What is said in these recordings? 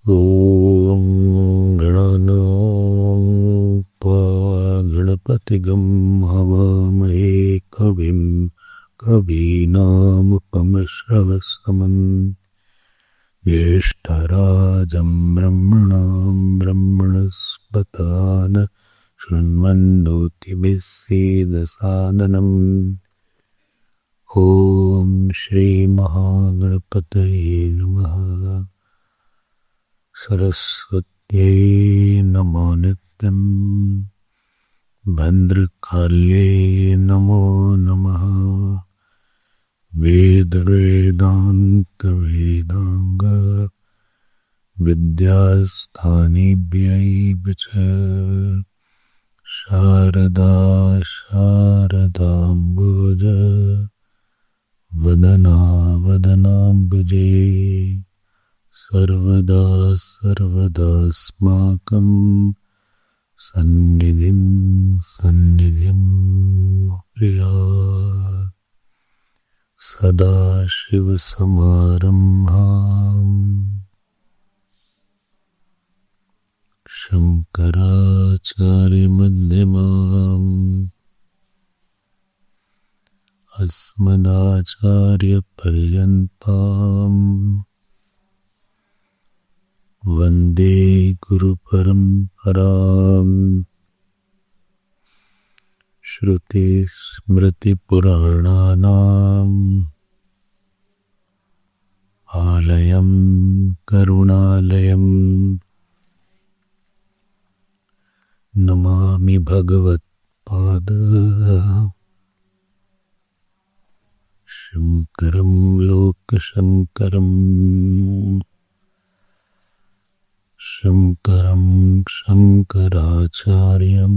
ॐ गणानां गणपतिगं हवामहे कविं कवीनामुपमश्रवस्तमं ज्येष्ठराजं ब्रह्मणां ब्रह्मणस्पतान शृण्वन्नोतिभिः सीदसादनम् ॐ श्रीमहागणपतये नमः। सरस्वत्यै नमो नित्यं भद्रकाल्यै नमो नमः। वेदान्तवेदांग विद्यास्थानेभ्यै च शारदा शारदाम्बुज वदना वदनाम्बुजे सर्वदा सर्वदास्माकं सन्निधिं सन्निधिं प्रिया। सदाशिवसमारम्भां शङ्कराचार्यमध्यमाम् अस्मदाचार्यपर्यन्ताम् वन्दे गुरुपरम्पराम्। श्रुतिस्मृतिपुराणानाम् आलयं करुणालयं नमामि भगवत्पाद शङ्करं लोकशङ्करम् शङ्करं शङ्कराचार्यं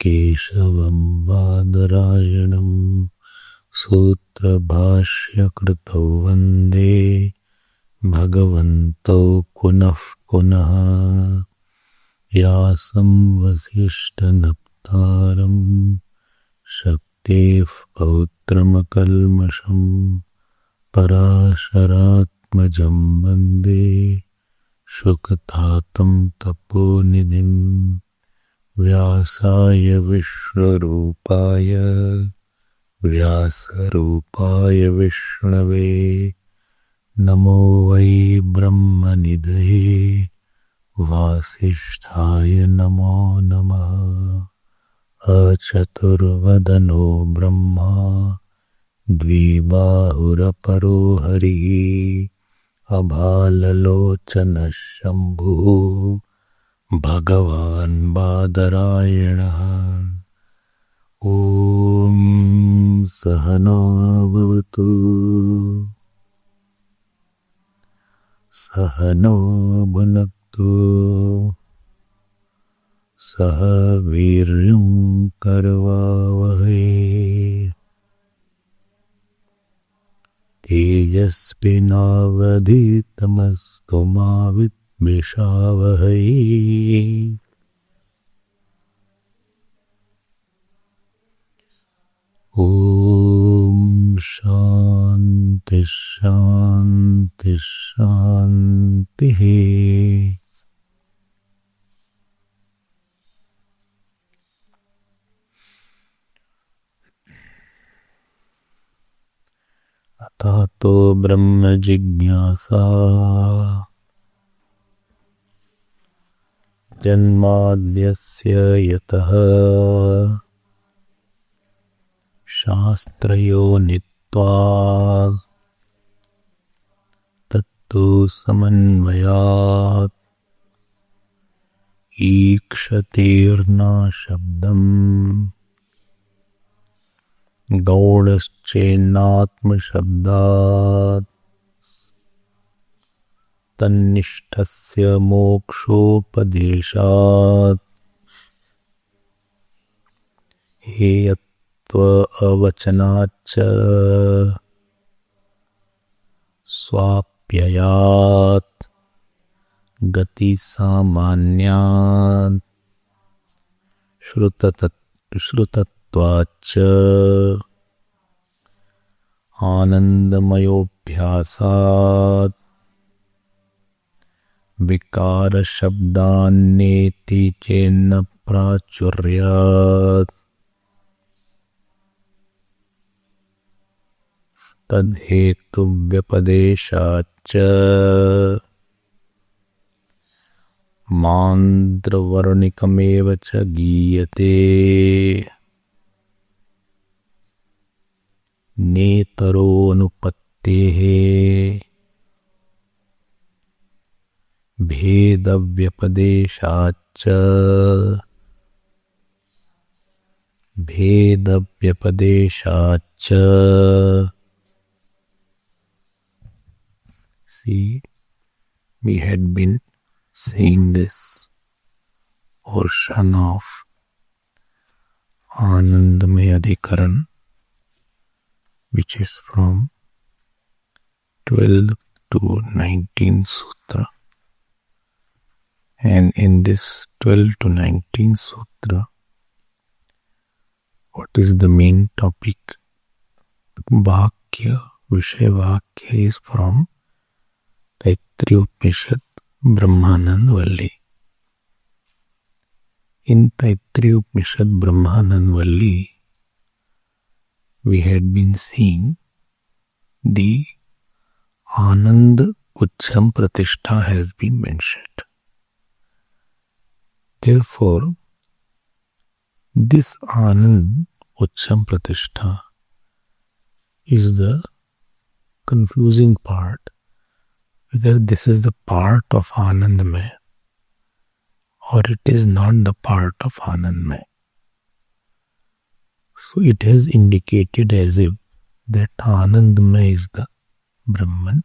केशवं बादरायणं सूत्रभाष्यकृतौ वन्दे भगवन्तौ पुनः पुनः। व्यासं वसिष्ठनप्तारं शक्तेः पौत्रमकल्मषं पराशरात्मजं वन्दे शुकतातं तपोनिधिं। व्यासाय विश्वरूपाय व्यासरूपाय विष्णवे नमो वै ब्रह्मनिधये वासिष्ठाय नमो नमः। अचतुर्वदनो ब्रह्मा द्विबाहुरपरो हरिः अभाललोचनः शम्भुः भगवान् बादरायणः। ॐ सहना भवतु सहनौ भुनक्तु सह वीर्यं करवावहै तेजस्विनावधीतमस्तु मा विद्विषावहै। ॐ शान्ति शान्ति शान्तिः। अथातो ब्रह्म जिज्ञासा जन्माद्यस्य यतः शास्त्रयोनित्वात् तत्तु समन्वयात् ईक्षतेर्न शब्दम् गौडश्चेन्नात्मशब्दात् तन्निष्ठस्य मोक्षोपदेशात् हेयत्व अवचनाच्च स्वाप्ययात् गति सामान्यात् श्रुतत्वाच्च आनंदमयोभ्यासात् विकार शब्दान्नेति चेन्न प्राचुर्यात् तद्धेतु व्यपदेशाच्च मान्द्रवर्णिकमेव च गीयते नेतरोऽनुपत्तेः भेदव्यपदेशाच्च See, we had been saying this portion of Anandamaya Adhikaran, which is from 12 to 19 Sutra. And in this 12 to 19 Sutra, what is the main topic? Vakya, Vishay Vakya is from Taittiriya Upanishad, Brahmanand Valli. In Taittiriya Upanishad, Brahmanand Valli, we had been seeing the Anand Uchcham Pratishtha has been mentioned. Therefore, this Anand Uchcham Pratishtha is the confusing part, whether this is the part of Anandamaya or it is not the part of Anandamaya. So it has indicated as if that Anandamaya is the Brahman,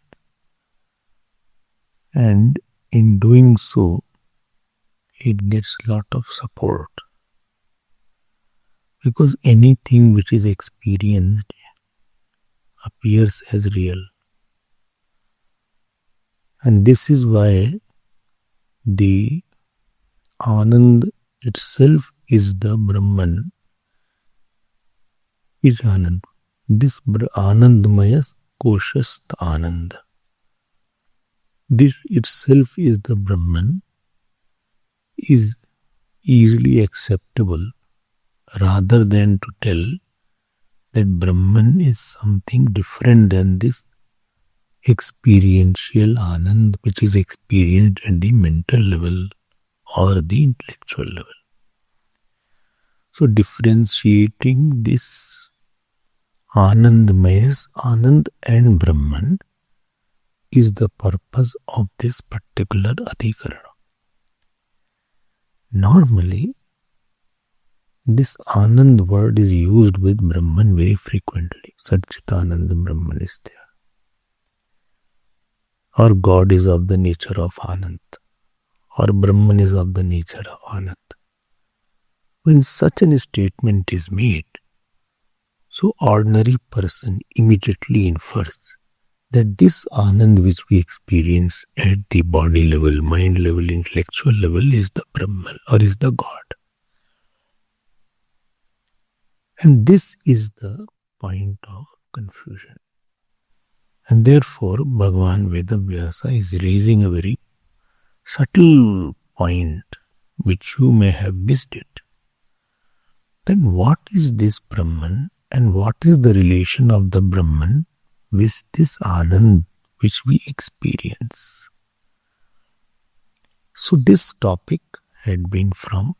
and in doing so, it gets a lot of support. Because anything which is experienced appears as real. And this is why the Anand itself is the Brahman. Is Anand. This Anandmaya Koshast Anand. This itself is the Brahman, is easily acceptable, rather than to tell that Brahman is something different than this experiential Anand which is experienced at the mental level or the intellectual level. So differentiating this Anandmayas, Anand and Brahman, is the purpose of this particular Adhikarana. Normally, this Anand word is used with Brahman very frequently. Satchitananda Brahman is there. Or God is of the nature of Anand. Or Brahman is of the nature of Anand. When such a statement is made, so ordinary person immediately infers that this Anand which we experience at the body level, mind level, intellectual level is the Brahman or is the God. And this is the point of confusion. And therefore, Bhagavan Vedavyasa is raising a very subtle point which you may have missed it. Then what is this Brahman and what is the relation of the Brahman with this Anand which we experience? So this topic had been from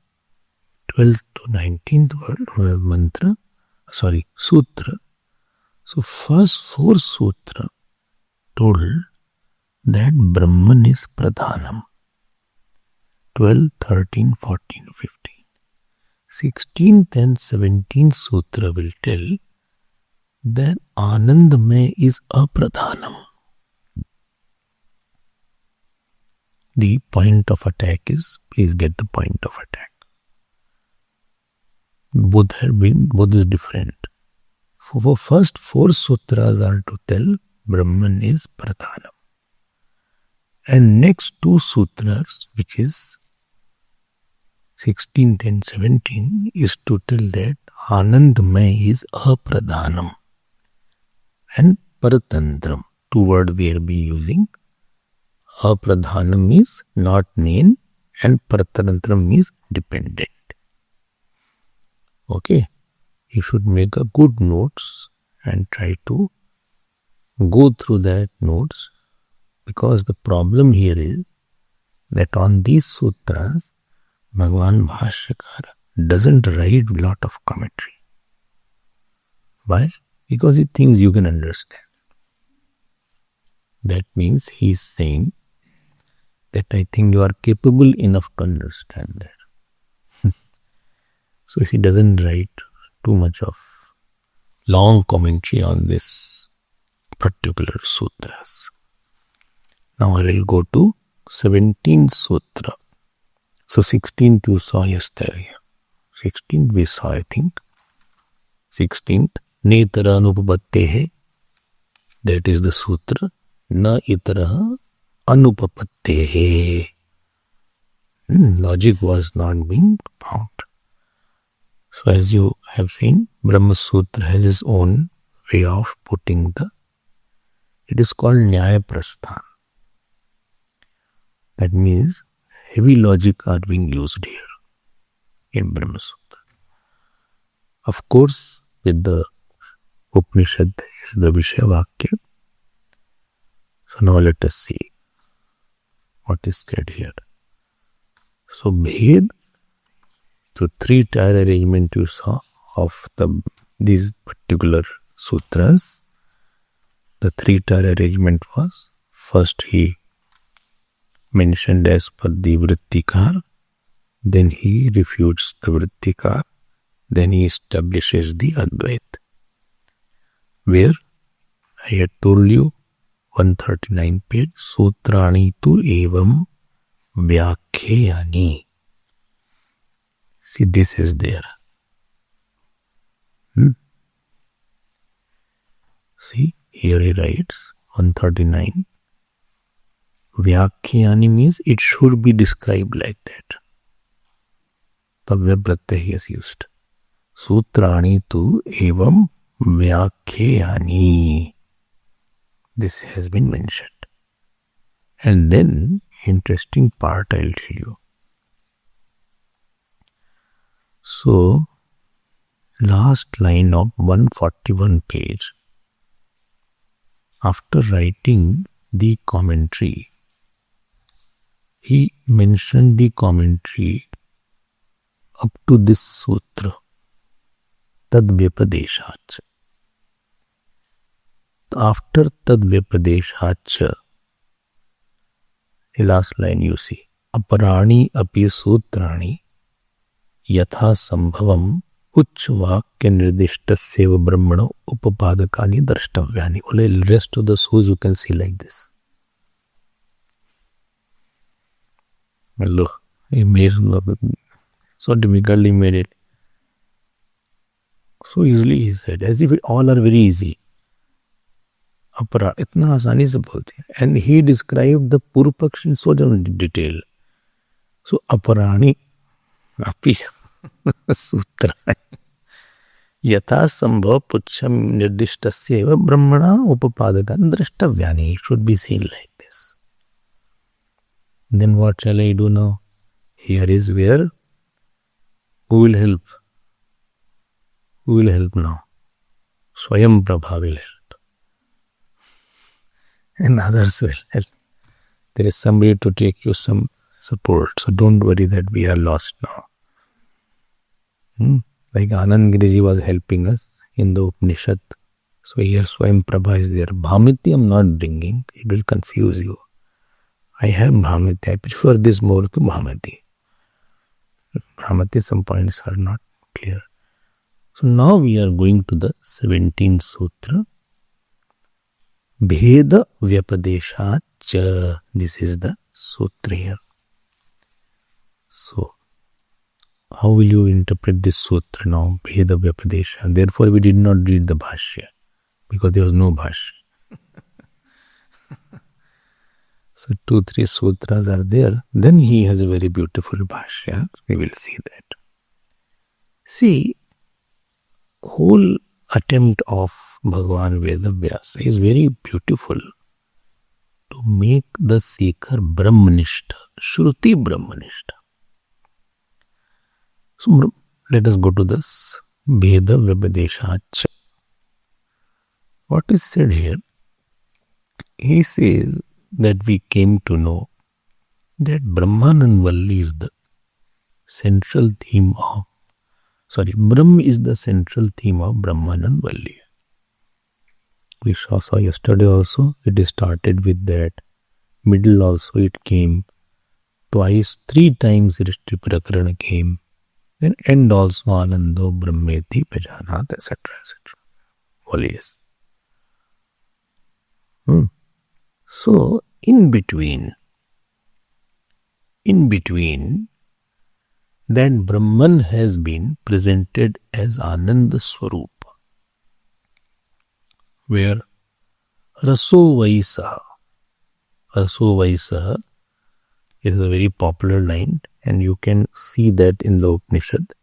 12th to 19th Sutra. So first 4 Sutra told that Brahman is Pradhanam. 12, 13, 14, 15. 16th and 17th Sutra will tell that Anandamaya is Apradhanam. the point of attack is, please get the point of attack. Both is different. For first 4 sutras are to tell Brahman is Pradhanam. And next 2 sutras, which is 16th and 17th, is to tell that Anandamay is Apradhanam and Paratantram. 2 words we will be using. Apradhanam is not main and Paratantram is dependent. Okay, you should make a good notes and try to go through that notes, because the problem here is that on these sutras, Bhagavan Bhashyakara doesn't write a lot of commentary. Why? Because he thinks you can understand. That means he is saying that I think you are capable enough to understand that. So he doesn't write too much of long commentary on this particular sutras. Now I will go to 17th sutra. So 16th you saw yesterday. 16th we saw, I think. 16th, Netara Anupapattehe. That is the sutra. Na itara Anupapattehe. Logic was not being found. So as you have seen, Brahma Sutra has its own way of putting it is called Nyaya Prasthan. That means heavy logic are being used here in Brahma Sutra. Of course, with the Upanishad is the Vishayavakya. So now let us see what is said here. So Bhed, so 3-tier arrangement you saw of these particular sutras. The 3-tier arrangement was, first he mentioned as per the Vrittikar, then he refutes the Vrittikar, then he establishes the Advait. Where I had told you, 139 page, Sutrani tu evam Vyakhyayani. See, this is there. See, here he writes, 139. Vyakhyayani means it should be described like that. Tavya pratyaya is used. Sutrani tu evam Vyakhyayani. This has been mentioned. And then, interesting part I'll tell you. So, last line of 141 page, after writing the commentary, he mentioned the commentary up to this sutra, Tadvyapadeshacha. After Tadvyapadeshacha, the last line you see, Aparani api sutrani yatha sambhavam uchvakya nirdishtasya brahmano upapadakani drashtavyani. All the rest of the sutras you can see like this. Hello, so difficultly made it. So easily he said, as if all are very easy. Apara, itna आसानी से बोलते हैं. And he described the Purupaksh in so detail. So aparani api sutra yatha sambhav puchham nirdishtasya eva brahmana upapadaka drashtavyani. Should be seen like this. Then what shall I do now? Here is where who will help? Who will help now? Swayam Prabha will help. And others will help. There is somebody to take you some support. So don't worry that we are lost now. Like Anand Giriji was helping us in the Upanishad. So here Swayam Prabha is there. Bhamiti I am not bringing. It will confuse you. I have Bhamiti. I prefer this more to Bhamiti. Bhamiti, some points are not clear. So now we are going to the 17th sutra. Bheda Vyapadeshacha. This is the sutra here. So, how will you interpret this sutra now? Bheda Vyapadesha. Therefore, we did not read the Bhashya because there was no Bhashya. So 2-3 sutras are there. Then he has a very beautiful Bhashya. We will see that. See, whole attempt of Bhagavan Vedavyasa is very beautiful to make the seeker Brahmanishta, Shruti Brahmanishta. So let us go to this Veda Vyapadeshacha. What is said here? He says that we came to know that Brahmanand Valli is the central theme of, Brahm is the central theme of Brahmanand Valli. We saw yesterday also, it started with that. Middle also it came. Twice, 3 times Srishti Prakarana came. Then end also Anando Brahmeti Pajanat, etc. etc. Vallis. So, in between, that Brahman has been presented as Ananda Swarupa, where Raso Vaisaha is a very popular line, and you can see that in the Upanishad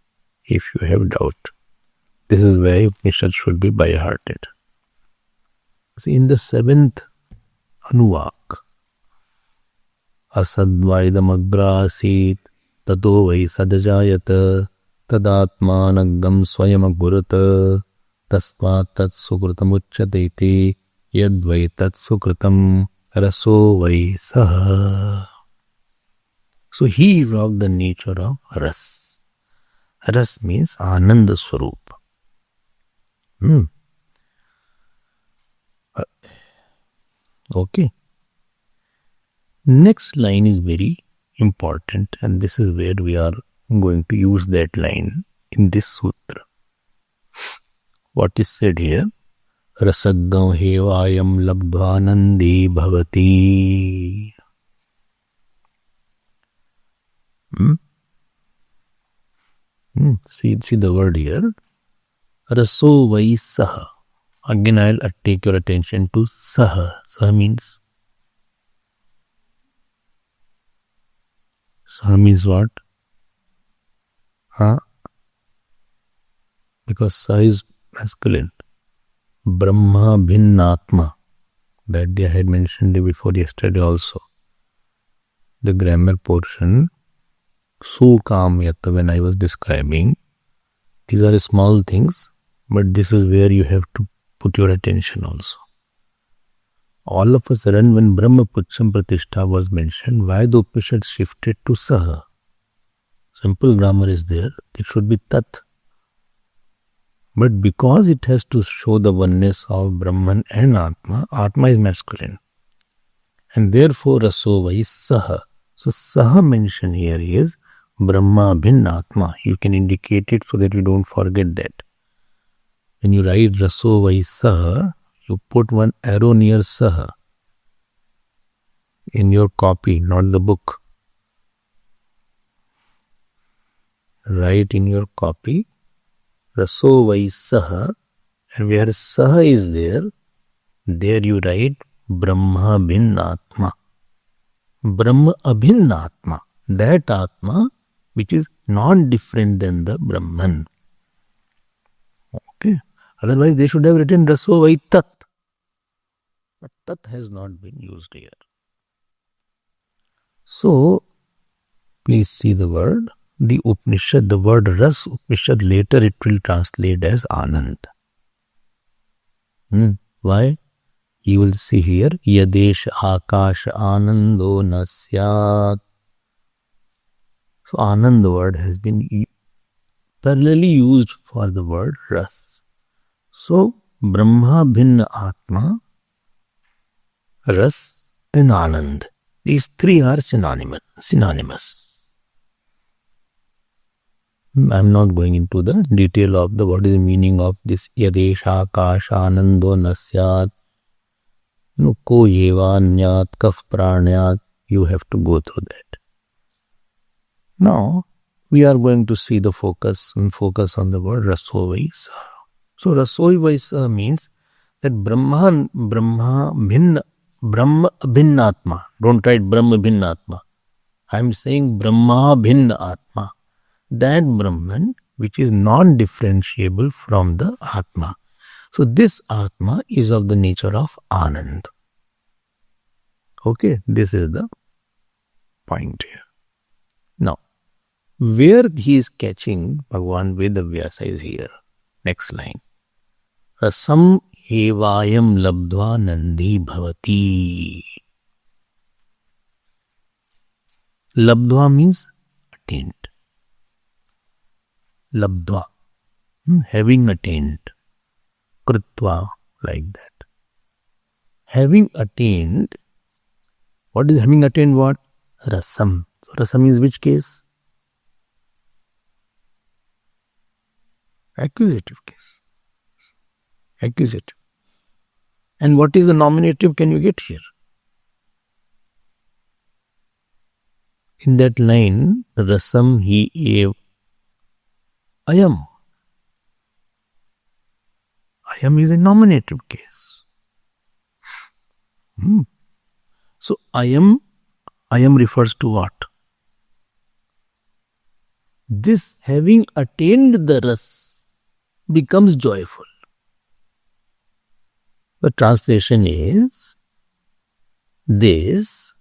if you have doubt. This is why Upanishad should be by-hearted. See, in the 7th Anuvak, Asadvaidamagrasit tato vai sadajayata tadatmanagam swayamagurata tasvat tat sukritam uchyate yadvai tat sukritam raso vai saha. So he evoked the nature of ras. Ras means Ananda Swarup. Okay. Next line is very important, and this is where we are going to use that line in this sutra. What is said here? Rasagam hevayam labdhanandi bhavati. See the word here. Raso vai saha. Again, I'll take your attention to saha. Saha means what? Because saha is masculine. Brahma Bhinnatma. That day I had mentioned it before yesterday also. The grammar portion, Sukamyata, when I was describing, these are small things, but this is where you have to put your attention also. All of a sudden, when Brahma Pucham Pratishtha was mentioned, why the Upanishad shifted to Saha? Simple grammar is there, it should be Tat. But because it has to show the oneness of Brahman and Atma, Atma is masculine. And therefore, Raso Vai Saha. So, Saha mentioned here is Brahma Bhin Atma. You can indicate it so that you don't forget that. When you write Raso Vai Saha, you put one arrow near Saha in your copy, not the book. Write in your copy Raso Vai Saha, and where Saha is there you write Brahma Bhin Atma. Brahma Abhin Atma, that Atma which is non-different than the Brahman. Okay. Otherwise, they should have written Raso Vai Tat. But Tat has not been used here. So, please see the word. The Upanishad, the word Ras Upanishad, later it will translate as Anand. Why? You will see here, Yadesh Akash Anando Nasyat. So, Anand word has been parallelly used for the word Ras. So, Brahma Bhinna Atma, Ras and Anand. These three are synonymous. I am not going into the detail of what is the meaning of this Yadesh Akash Anando Nasyat, Ko Yevanyat Kaf Pranyat. You have to go through that. Now, we are going to see the focus on the word Rasovaisa. So, Rasovaisa means that Brahma Bhinnatma. Don't write Brahma Bhinnatma. I am saying Brahma Bhinna Atma. That Brahman which is non-differentiable from the Atma. So, this Atma is of the nature of Anand. Okay, this is the point here. Now, where he is catching Bhagavan Vedavyasa is here. Next line. Rasam evayam labdva nandi bhavati. Labdva means attained. Labdva, having attained. Kritva, like that. Having attained, what is having attained what? Rasam. So, rasam is which case? Accusative case. Accusative. And what is the nominative can you get here? In that line, rasam hi ev ayam. Ayam is a nominative case. So, ayam refers to what? This having attained the ras becomes joyful. The translation is this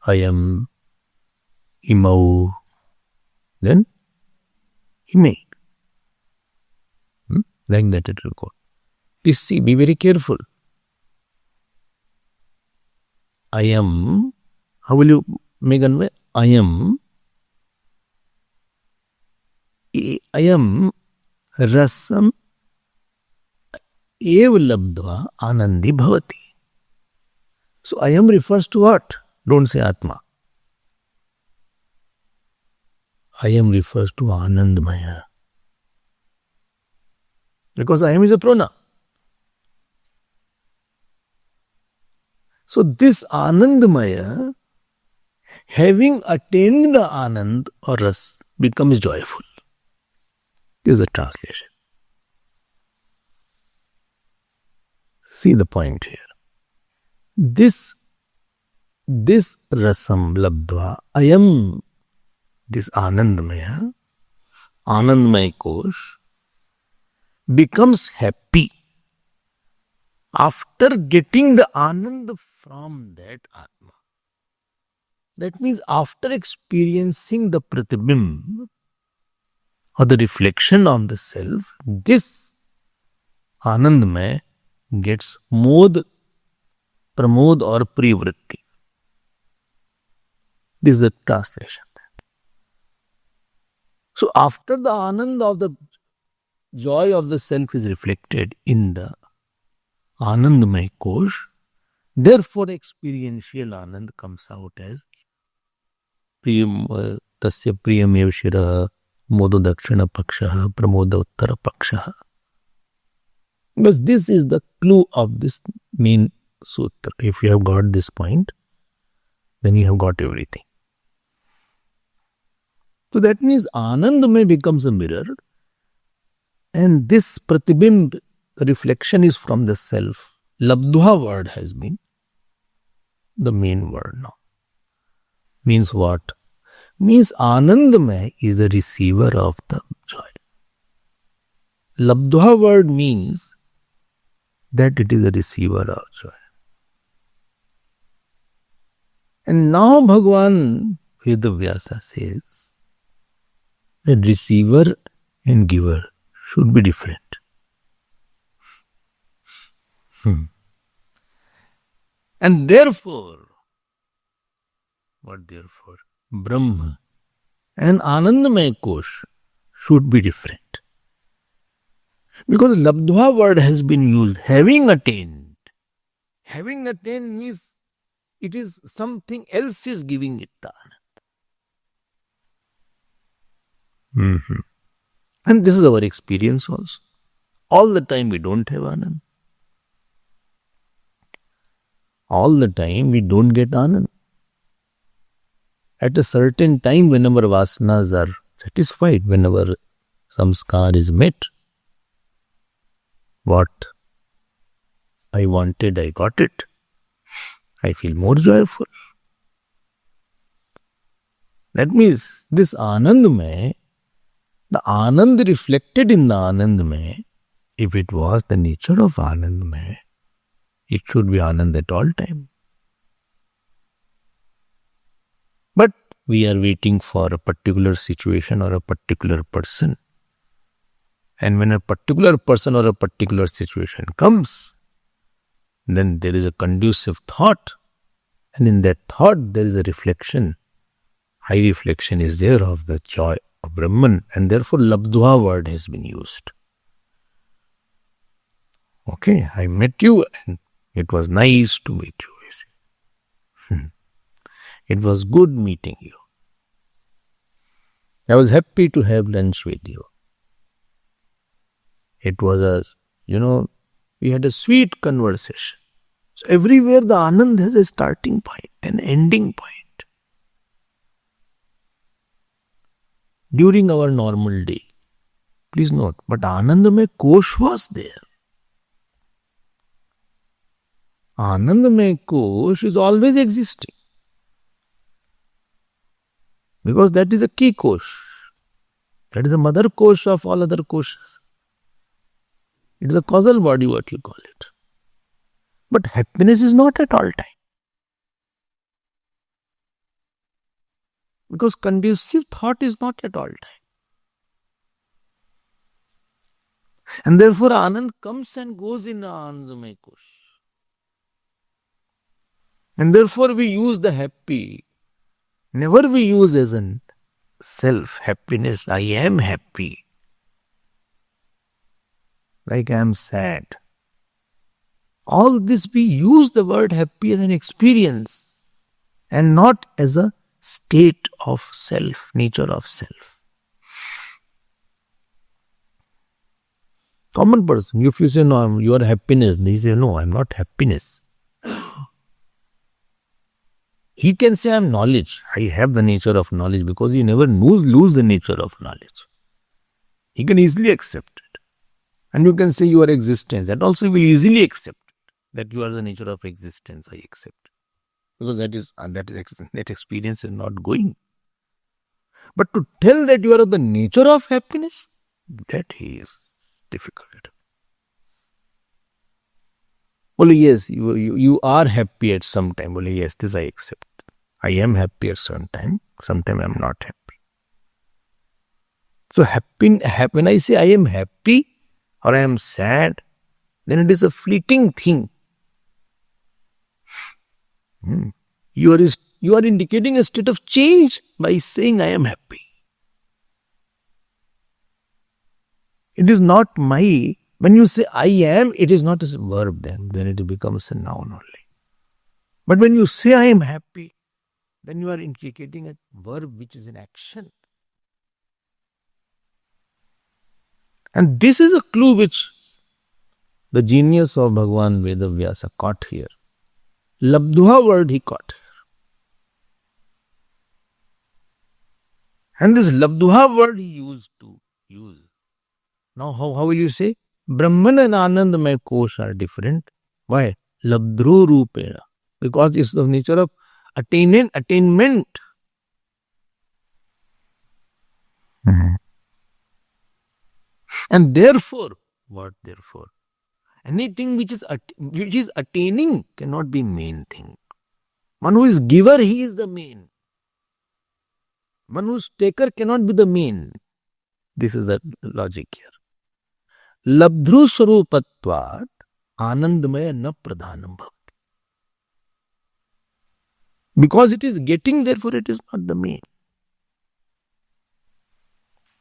ayam imau, then ime. Like that it will go. Please see, be very careful. Ayam, how will you make anvay? Ayam rasam ev labdva anandi bhavati. So, ayam refers to what? Don't say Atma. Ayam refers to Anandmaya. Because ayam is a pronoun. So, this Anandmaya, having attained the Anand or Ras, becomes joyful. This is the translation. See the point here. This rasam labdva ayam, this Anandmaya kosh, becomes happy after getting the Anand from that Atma. That means after experiencing the Pratibimb or the reflection on the self, this Anandmaya gets mod, pramod or privritti. This is the translation. So after the Anand of the joy of the self is reflected in the Anandmay Kosh, therefore experiential Anand comes out as tasya priyamev shiraha modo dakshina pakshaha pramoda uttara pakshaha. Because this is the clue of this main sutra. If you have got this point, then you have got everything. So that means Anandmay becomes a mirror, and this Pratibimb reflection is from the self. Labdha word has been the main word now. Means what? Means Anandmay is the receiver of the joy. Labdha word means that it is the receiver of joy. And now Bhagavan Vedavyasa says that receiver and giver should be different. And therefore, what therefore? Brahma and Anandamaya Kosh should be different. Because Labdha word has been used, having attained. Having attained means it is something else is giving it the Anand. And this is our experience also. All the time we don't have Anand. all the time we don't get Anand. At a certain time, when our vasanas are satisfied, when our samskar is met, what I wanted, I got it. I feel more joyful. That means this Anand mein, the Anand reflected in the Anand mein, if it was the nature of Anand mein, it should be Anand at all time. But we are waiting for a particular situation or a particular person. And when a particular person or a particular situation comes, then there is a conducive thought. And in that thought, there is a reflection. High reflection is there of the joy of Brahman. And therefore, Labdhva word has been used. Okay, I met you and it was nice to meet you. It was good meeting you. I was happy to have lunch with you. It was we had a sweet conversation. So everywhere the Anand has a starting point, an ending point. During our normal day, please note, but Anandamay Kosh was there. Anandamay Kosh is always existing. Because that is a key kosh. That is a mother kosh of all other koshas. It is a causal body, what you call it. But happiness is not at all time. Because conducive thought is not at all time. And therefore Anand comes and goes in Anandamay kosh. And therefore we use the happy. Never we use as an self-happiness. I am happy. Like I am sad. All this we use the word happy as an experience and not as a state of self, nature of self. Common person, if you say, no, you are happiness, they say, no, I am not happiness. He can say, I am knowledge. I have the nature of knowledge because he never lose the nature of knowledge. He can easily accept it. And you can say you are existence. That also will easily accept it. That you are the nature of existence. I accept. Because that experience is not going. But to tell that you are of the nature of happiness, that is difficult. Well, yes, you are happy at some time. Well, yes, this I accept. I am happy at some time. Sometimes I am not happy. So when I say I am happy or I am sad, then it is a fleeting thing. You are indicating a state of change by saying I am happy. It is not my. When you say I am, it is not a verb then it becomes a noun only. But when you say I am happy, then you are indicating a verb which is in action. And this is a clue which the genius of Bhagavan Vedavyasa caught here. Labdhva word he caught here. And this Labdhva word he used to use. Now how will you say? Brahman and Anandamay Kosh are different. Why? Labdhru Rupena. Because it's the nature of attainment. And therefore, what therefore? Anything which is attaining cannot be main thing. One who is giver, he is the main. One who is taker cannot be the main. This is the logic here. Labdhru Sarupatvat Anandamaya na pradhanam bhavati. Because it is getting, therefore it is not the main.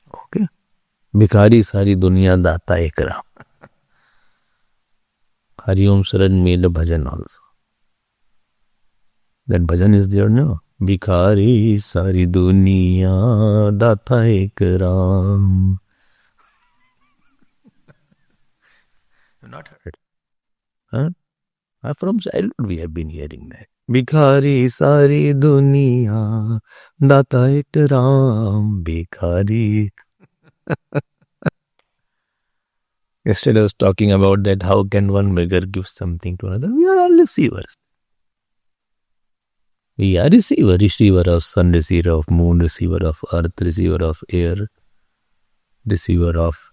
Okay. Bhikhari sari duniya data ek Ram. Hari Om Saran made a bhajan also. That bhajan is there, no? Bhikhari sari duniya data ek Ram. Not heard. Huh? From childhood we have been hearing that. Bhikhari sari duniya, data ek Ram, Bhikhari. Yesterday I was talking about that how can one beggar give something to another? We are all receivers. We are receiver of sun, receiver of moon, receiver of earth, receiver of air, receiver of,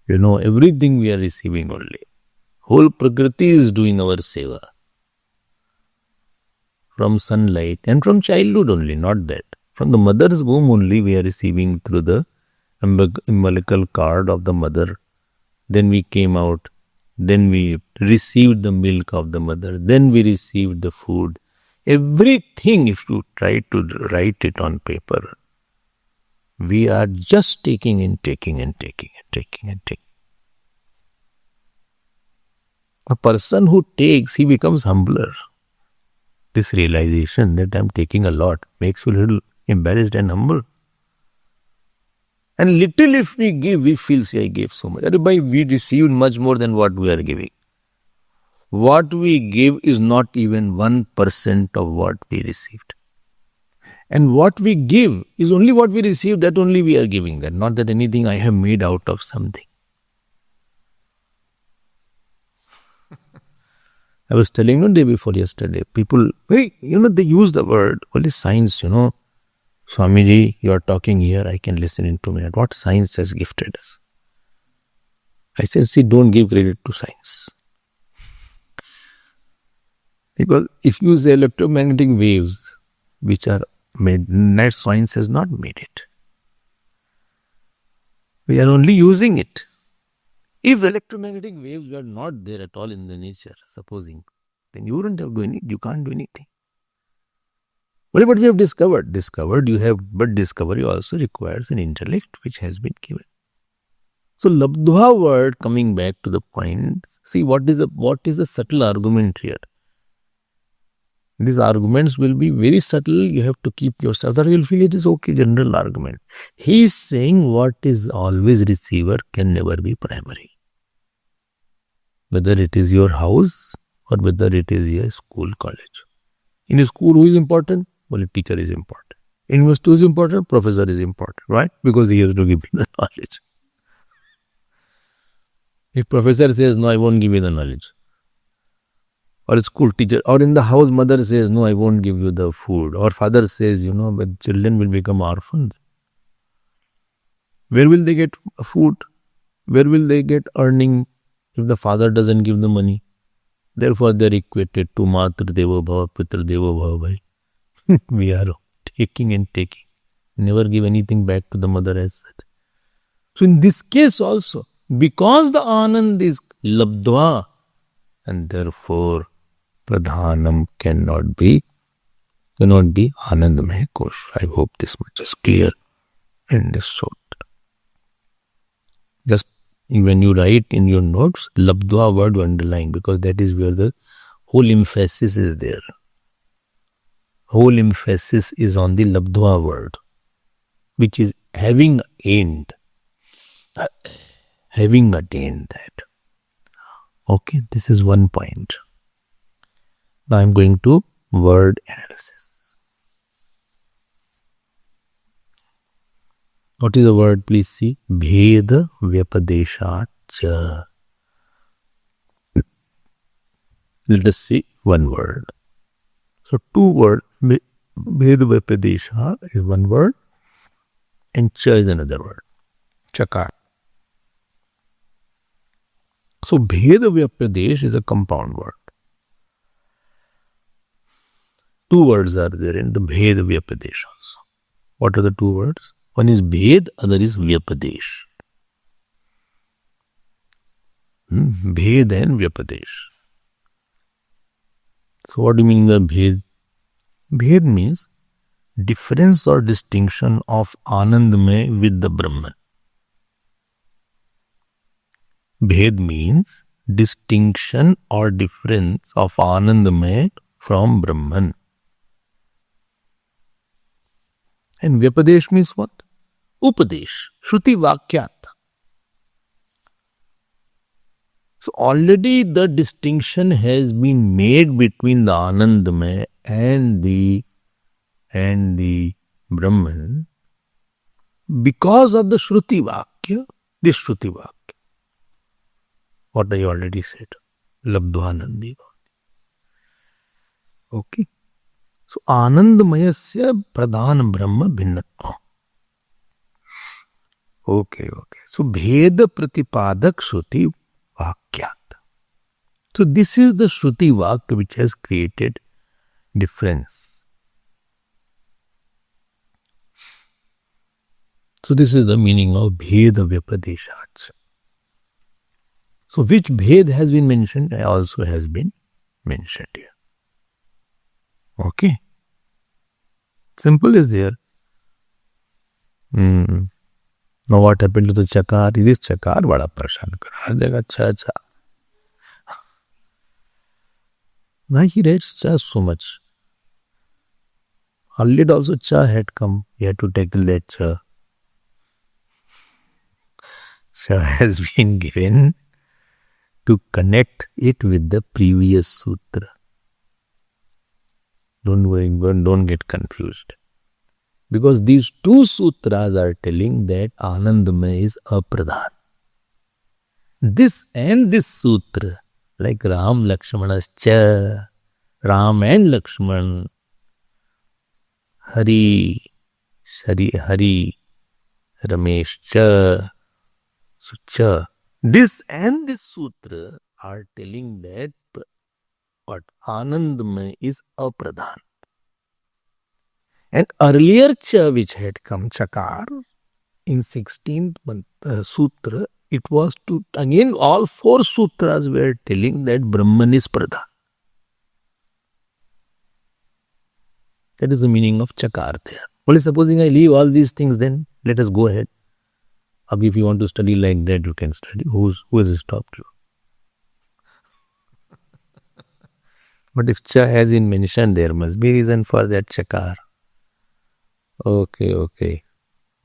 everything we are receiving only. Whole Prakriti is doing our seva. From sunlight and from childhood only, not that. From the mother's womb only we are receiving through the umbilical cord of the mother. Then we came out. Then we received the milk of the mother. Then we received the food. Everything, if you try to write it on paper, we are just taking and taking and taking and taking and taking. A person who takes, he becomes humbler. This realization that I'm taking a lot makes you a little embarrassed and humble. And little if we give, we feel, I gave so much. We received much more than what we are giving. What we give is not even 1% of what we received. And what we give is only what we received, that only we are giving that, not that anything I have made out of something. I was telling the day before yesterday, people, they use the word, only science, Swamiji, you are talking here, I can listen in 2 minutes. What science has gifted us? I said, see, don't give credit to science. Because if you say electromagnetic waves, which are made, that science has not made it. We are only using it. If the electromagnetic waves were not there at all in the nature, supposing, then you wouldn't have done it. You can't do anything. What we have discovered? Discovered you have, but discovery also requires an intellect which has been given. So Labdha word, coming back to the point, see what is the subtle argument here. These arguments will be very subtle. You have to keep yourself. Or you'll feel it is okay, general argument. He is saying what is always receiver can never be primary. Whether it is your house or whether it is a school, college. In a school, who is important? Well, a teacher is important. In university, who is important? Professor is important, right? Because he has to give you the knowledge. If professor says, no, I won't give you the knowledge. Or a school teacher, or in the house, mother says, no, I won't give you the food. Or father says, but children will become orphans. Where will they get food? Where will they get earning if the father doesn't give the money? Therefore, they are equated to Matra Devo Bhava, Pitra Devo Bhava. We are taking and taking. Never give anything back to the mother as such. So in this case also, because the Anand is Labdva, and therefore Pradhanam cannot be Anandamaya Kosh. I hope this much is clear and is short. Just when you write in your notes, Labdva word underline, because that is where the whole emphasis is there. Whole emphasis is on the Labdva word, which is having attained that. Okay, this is one point. Now I am going to word analysis. What is the word? Please see. Bheda Vyapadeshat cha. Let us see one word. So two words. Bheda Vyapadesha is one word and cha is another word. Chakar. So Bheda Vyapadesh is a compound word. Two words are there in the Bheda Vyapadesh also. What are the two words? One is Bhed, other is Vyapadesh. Bhed and Vyapadesh. So what do you mean by Bhed? Bhed means difference or distinction of Anandamay with the Brahman. Bhed means distinction or difference of Anandamay from Brahman. And Vyapadesh means what? Upadesh, Shruti Vakyat. So already the distinction has been made between the Anandamaya and the Brahman because of the Shruti Vakya, this Shruti Vakya. What I already said. Labdhanandi. Okay. So Anandamayasya Pradhan Brahma Bhinnatva. Okay. So Bheda Pratipadak Shruti Vakyat. So this is the Shruti Vakya which has created difference. So this is the meaning of Bheda Vyapadeshat. So which Bhed has been mentioned also has been mentioned here. Okay. Simple is there. Now what happened to the Chakar? This Chakar bada pareshan kar dega. Cha. Why he reads Cha so much? Earlier also Cha had come. He had to tackle that Cha. Cha has been given to connect it with the previous sutra. Don't get confused. Because these two sutras are telling that Anandamaya is apradhan. This and this sutra, like Ram Lakshmana's Cha, Ram and Lakshman, Hari, Ramesh Cha, so Cha. This and this sutra are telling that what Anandamaya is apradhan. And earlier Cha which had come, Chakar, in 16th sutra, it was to, again all four sutras were telling that Brahman is pradhan. That is the meaning of Chakar there. Well, supposing I leave all these things, then let us go ahead. If you want to study like that, you can study. Who has stopped you? But if Cha has been mentioned, there must be reason for that Chakar. Okay,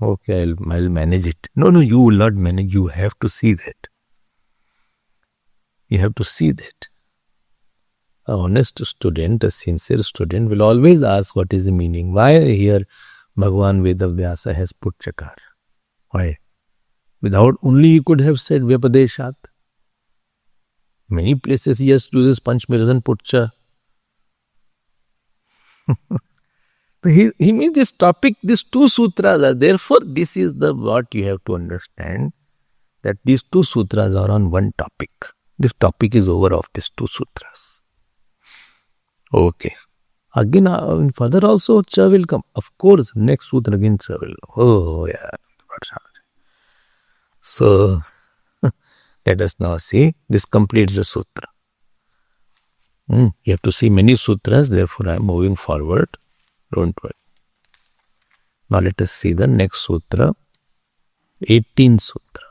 I'll manage it. No, you will not manage. You have to see that. You have to see that. A honest student, a sincere student will always ask what is the meaning. Why here Bhagavan Vedavyasa has put Chakar? Why? Without only he could have said Vyapadeshat. Many places he has uses Panchmiradan put Cha. He means this topic, these two sutras are, therefore this is the what you have to understand, that these two sutras are on one topic. This topic is over of these two sutras. Okay. Again, further also Cha will come. Of course, next sutra again Cha will come. Oh yeah. So, let us now see. This completes the sutra. You have to see many sutras, therefore I am moving forward. Don't worry. Now let us see the next sutra. 18th sutra.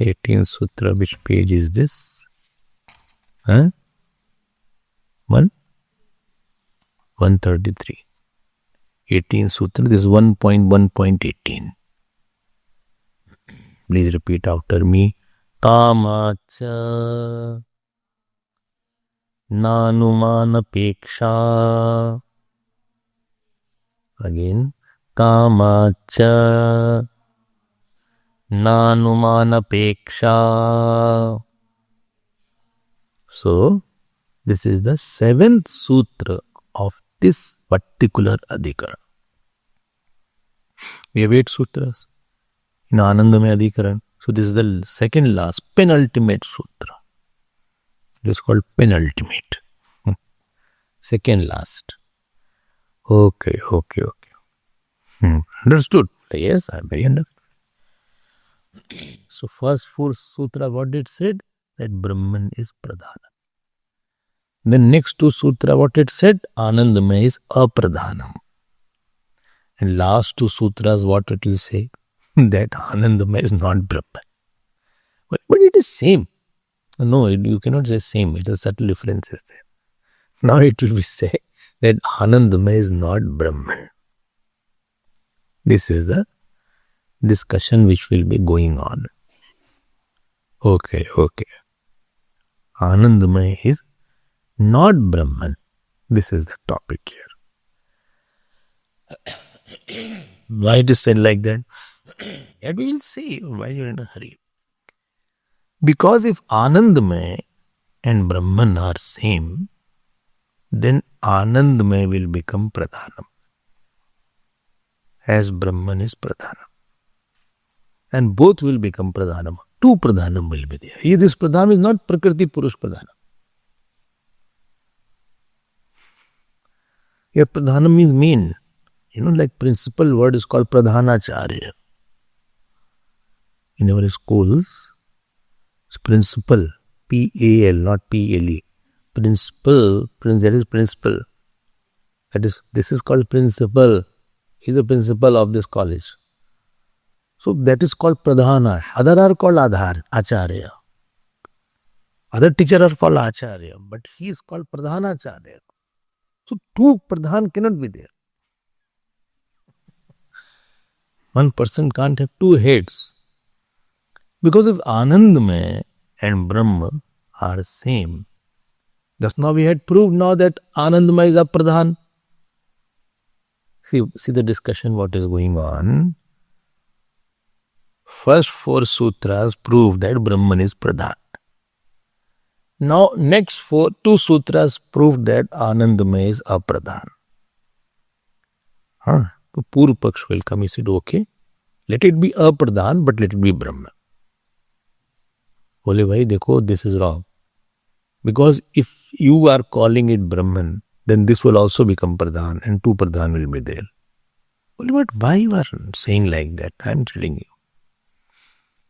18th sutra, which page is this? 133. 18th sutra, this is 1.1.18. Please repeat after me. Kamacha Nanumanapeksha. Again. Kamacha Nanumanapeksha. So, this is the 7th sutra of this particular adhikara. We have 8 sutras in Anandamaya Adhikaran. So this is the second last, penultimate sutra. It is called penultimate. Second last. Okay. Understood? Yes, I am very understood. So first 4 sutra, what it said? That Brahman is Pradhana. Then next 2 sutra, what it said? Anandamaya is Apradhanam. And last 2 sutras, what it will say? That Anandamaya is not Brahman. But it is same. No, you cannot say same. It has subtle differences there. Now it will be say that Anandamaya is not Brahman. This is the discussion which will be going on. Okay. Anandamaya is not Brahman. This is the topic here. Why it is said like that? Yet we will see why you're in a hurry. Because if Anandamaya and Brahman are same, then Anandamaya will become Pradhanam, as Brahman is Pradhanam. And both will become Pradhanam. Two Pradhanam will be there. This Pradhanam is not Prakriti Purush Pradhanam. Here Pradhanam means main. Like principal word is called Pradhanacharya. In our schools, it's principal, P-A-L, not P-L-E. Principal, that is principal. This is called principal. He is the principal of this college. So that is called Pradhana. Other are called Acharya. Other teachers are called Acharya, but he is called Pradhanacharya. So two Pradhan cannot be there. One person can't have two heads. Because if Anandamaya and Brahma are same, just now we had proved now that Anandamaya is a Pradhan. See the discussion what is going on. First 4 sutras prove that Brahman is Pradhan. Now next 2 sutras prove that Anandamaya is Apradhan. So Purva Paksh will come. He said, okay, let it be Apradhan, but let it be Brahman. Bole bhai, dekho, this is wrong. Because if you are calling it Brahman, then this will also become Pradhan and 2 Pradhan will be there. Bole, but why you are saying like that? I am telling you.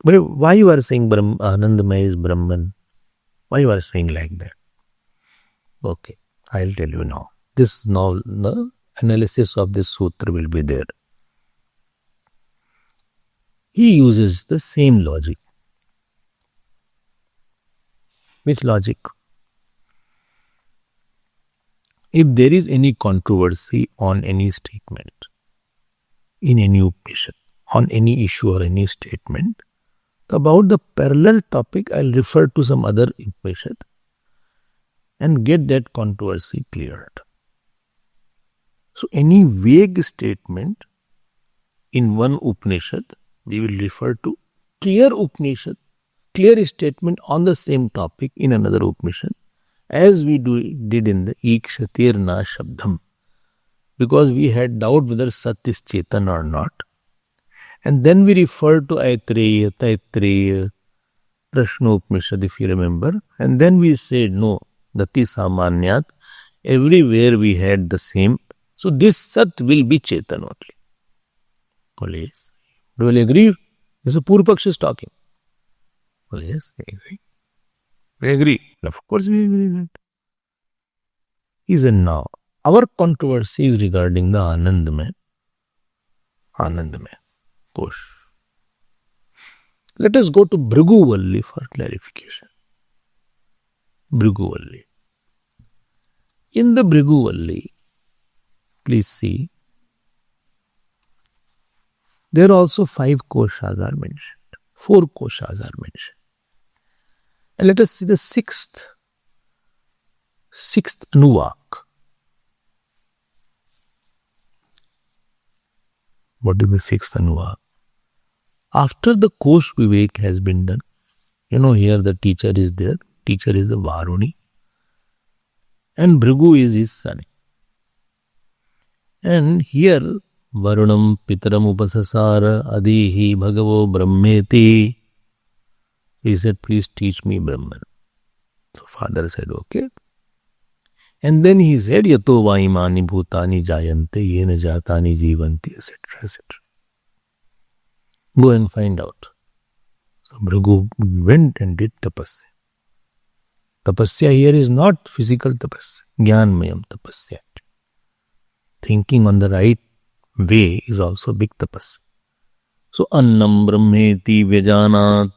But why you are saying Anandamaya is Brahman? Why you are saying like that? Okay, I'll tell you now. This now, the analysis of this sutra will be there. He uses the same logic. Which logic? If there is any controversy on any statement, in any Upanishad, on any issue or any statement, about the parallel topic, I'll refer to some other Upanishad and get that controversy cleared. So any vague statement in one Upanishad, we will refer to clear Upanishad, clear statement on the same topic in another Upanishad, as we did in the Ikshatirna Shabdam, because we had doubt whether Sat is Chetan or not. And then we referred to Aitreya, Prashna Upanishad, if you remember. And then we said, no, Dati Samanyat, everywhere we had the same. So this Sat will be Chetan only. Well, yes. Do you agree? This is Purva Paksh is talking. Well, yes, I agree. We agree. Of course we agree. Isn't now. Our controversy is regarding the Anandamaya. Push. Let us go to Bhrigu for clarification. Bhrigu. In the Bhrigu, please see, there are also 5 koshas are mentioned. 4 koshas are mentioned. And let us see the sixth Anuvak. What is the 6th Anuvak? After the Kosh Vivek has been done, here the teacher is there. Teacher is the Varuni. And Bhrigu is his son. And here, Varunam Pitaram Upasasara Adihi Bhagavo Brahmeti. He said, please teach me Brahman. So father said, okay. And then he said, Yato Vaimani Bhutani Jayante Yena Jatani Jivanti, etc. etc. Go and find out. So Bhrigu went and did tapasya. Tapasya here is not physical tapasya, Jnanmayam tapasya. Thinking on the right way is also big tapasya. So Annam Brahmeti Vyajanat.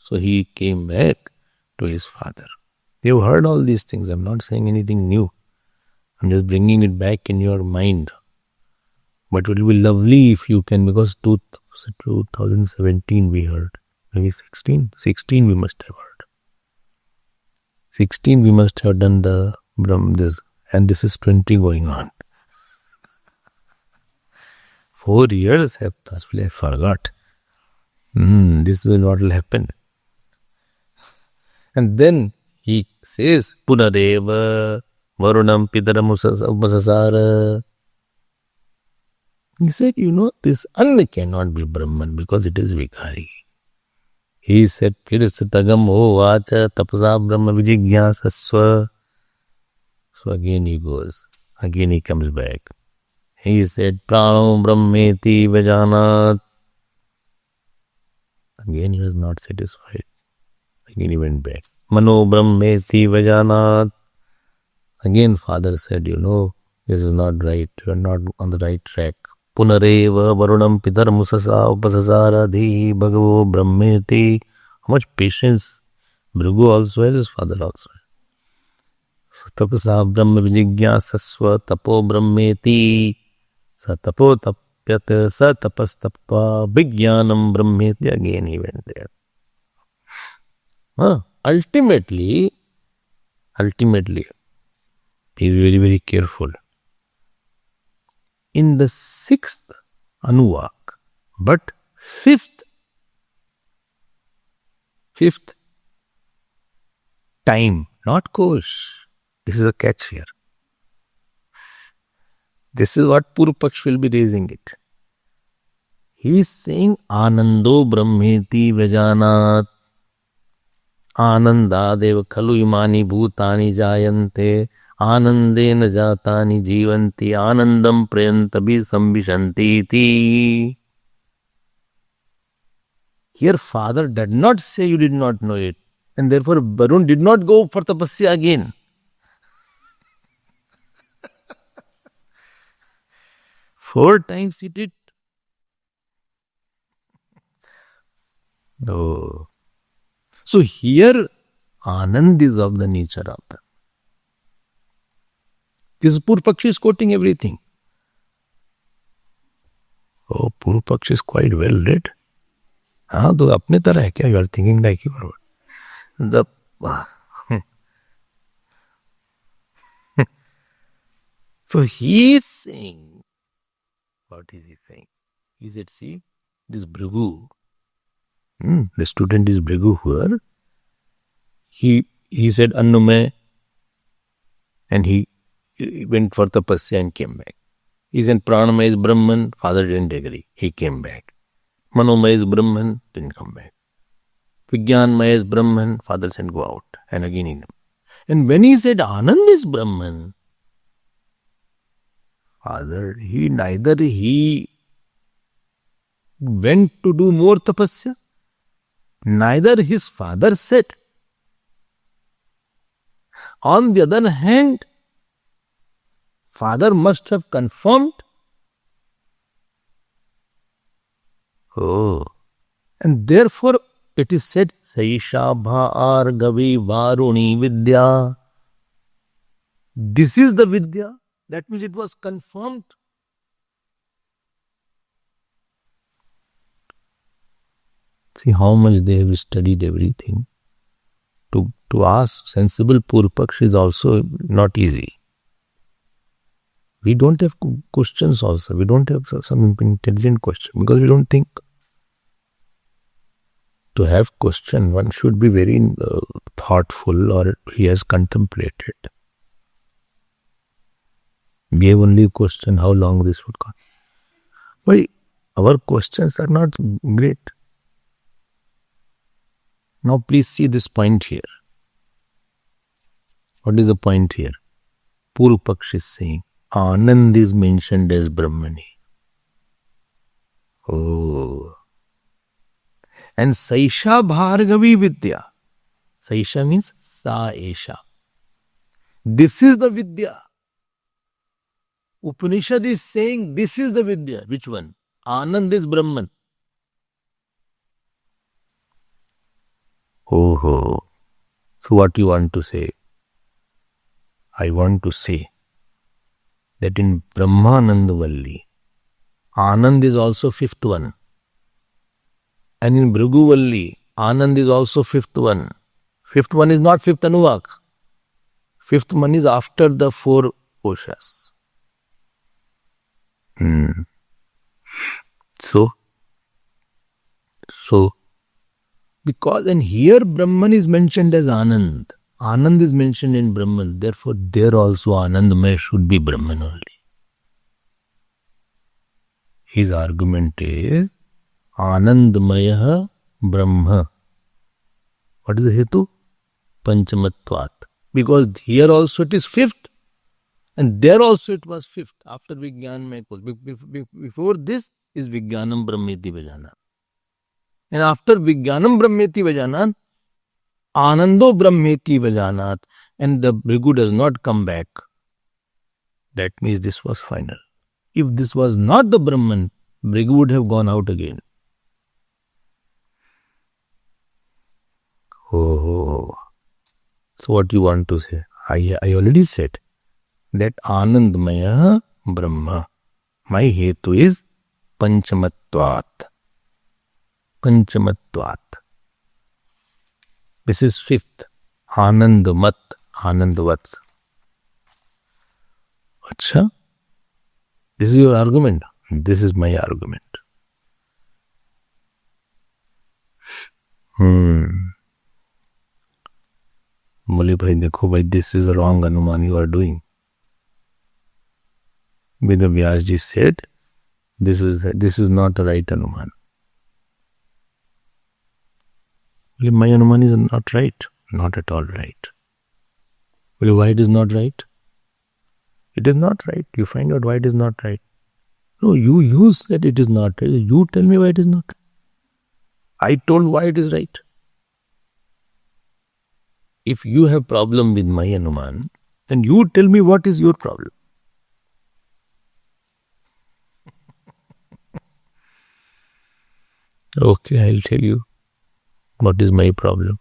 So he came back to his father. You've heard all these things. I'm not saying anything new. I'm just bringing it back in your mind. But it will be lovely if you can, because 2017 we heard. maybe 16. 16 we must have heard. 16 we must have done the this, and this is 20 going on. 4 years have passed. I forgot. This is what will happen. And then he says, Punareva Varunam Pitaramusasara. He said, this Anna cannot be Brahman because it is Vikari. He said, Pirisatagam Vacha Tapasa Brahma Vijigyasasva. So again he goes. Again he comes back. He said, Prano Brahmeti Vajanat. Again he was not satisfied. Again he went back. Mano Brahmeti Vajanat. Again father said, this is not right. You are not on the right track. Punareva Varunam Pitar Musasa Upasasara Dhi Bhagavo Brahmeti. How much patience Bhrigu also has, his father also has. Tapasa Brahma Vijigyasasva Tapo Brahmeti. Sa Tapo Tapyat Sa Tapas Tapva Vijnanam Brahmeti. Again he went there. Ultimately, be very, very careful. In the 6th Anuvak, but 5th time, not Kosh. This is a catch here. This is what Purupaksh will be raising it. He is saying Anando Brahmeti Vajanat. Anandadev khalu imani bhutani jayante anandena jatani jivanti anandam prayantabi sambhishanti iti. Here father did not say you did not know it, and therefore Varun did not go for tapasya again. Four times he did. Oh. So here, Anand is of the nature of them. This Purupaksh is quoting everything. Oh, Purupaksh is quite well read. हाँ तो अपने तरह है क्या? You are thinking like you are. So he is saying, what is he saying? He said, see, this Bhrigu, the student is Bhrigu here. He said Annume, and he went for tapasya and came back. He said Pranamaya is Brahman, father didn't agree. He came back. Manomaya is Brahman, didn't come back. Vijnanmaya is Brahman, father said go out. And again he came. And when he said Anand is Brahman, father, neither he went to do more tapasya, neither his father said. On the other hand, father must have confirmed. Oh, and therefore it is said, Saisha Bhargavi Varuni Vidya. This is the Vidya. That means it was confirmed. See how much they have studied everything. To ask sensible Purupaksh is also not easy. We don't have questions also. We don't have some intelligent question because we don't think. To have question, one should be very thoughtful, or he has contemplated. We have only question how long this would go. Why our questions are not great. Now please see this point here. What is the point here? Purupaksh is saying Anand is mentioned as Brahmani. Oh. And Saisha Bhargavi Vidya. Saisha means Sa Esha. This is the Vidya. Upanishad is saying this is the Vidya. Which one? Anand is Brahman. Oh. So what you want to say? I want to say that in Brahmananda Valli, Anand is also fifth one. And in Bhrigu Valli, Anand is also fifth one. Fifth one is not fifth Anuvak. Fifth one is after the four koshas. So, because, and here Brahman is mentioned as Anand. Anand is mentioned in Brahman. Therefore, there also Anandmaya should be Brahman only. His argument is Anandmaya Brahma. What is the hetu? Panchamatvat. Because here also it is fifth, and there also it was fifth after Vijnanamaya Kosh. Before this is Vijnanam Brahmeti Vajana. And after Vijnanam Brahmeti Vajanat, Anando Brahmeti Vajanat, and the Bhrigu does not come back. That means this was final. If this was not the Brahman, Bhrigu would have gone out again. Oh. So what you want to say? I already said that Anandmaya Brahma. My hetu is Panchamatvat. Panchamatvat. This is fifth. Anandmat. Anandvat. Acha? This is your argument. This is my argument. बोले भाई देखो भाई, this is a wrong अनुमान you are doing. Veda Vyas ji said this is not a right अनुमान. बोले my अनुमान is not right. Not at all right. बोले why it is not right? It is not right. You find out why it is not right. No, you said it is not right. You tell me why it is not right. I told why it is right. If you have problem with my Anuman, then you tell me what is your problem. Okay, I'll tell you what is my problem.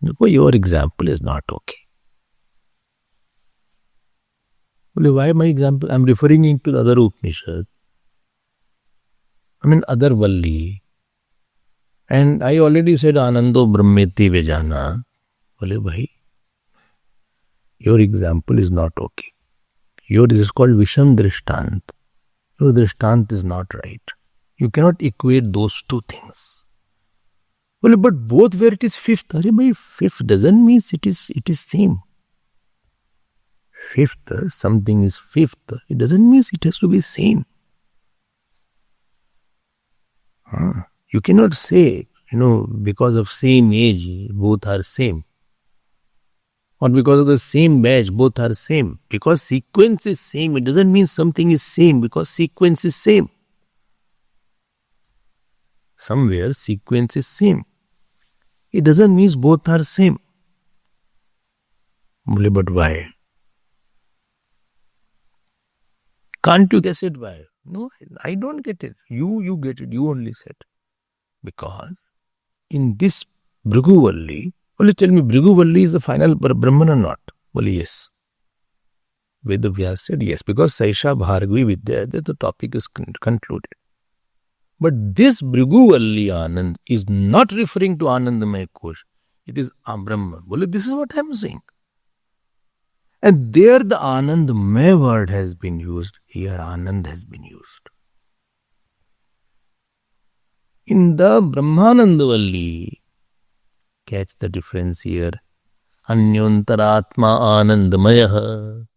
Your example is not okay. Why my example? I'm referring into the other Upanishad. I mean other Valli. And I already said Anando Brahmeti Vejana. Bole bhai, your example is not okay. Yours is called Visham Drishtant. Your Drishtant is not right. You cannot equate those two things. Well, but both where it is fifth. Fifth doesn't mean it is same. Fifth, something is fifth. It doesn't mean it has to be same. You cannot say, because of same age, both are same. Or because of the same batch, both are same. Because sequence is same, it doesn't mean something is same because sequence is same. Somewhere sequence is same. It doesn't mean both are same. But why? Can't you guess it why? No, I don't get it. You get it. You only said. Because in this Bhrigu Valli, tell me, Bhrigu Valli is the final Brahman or not? Well, yes. Veda Vyas said yes, because Saisha Bhargavi Vidya, the topic is concluded. But this Bhrigu Valli Anand is not referring to Anandamaya Kosh. It is Brahman. Well, this is what I am saying. And there the Anandamaya word has been used. Here Anand has been used. In the Brahmananda Valli, catch the difference here. Anyantaratma Anandamaya.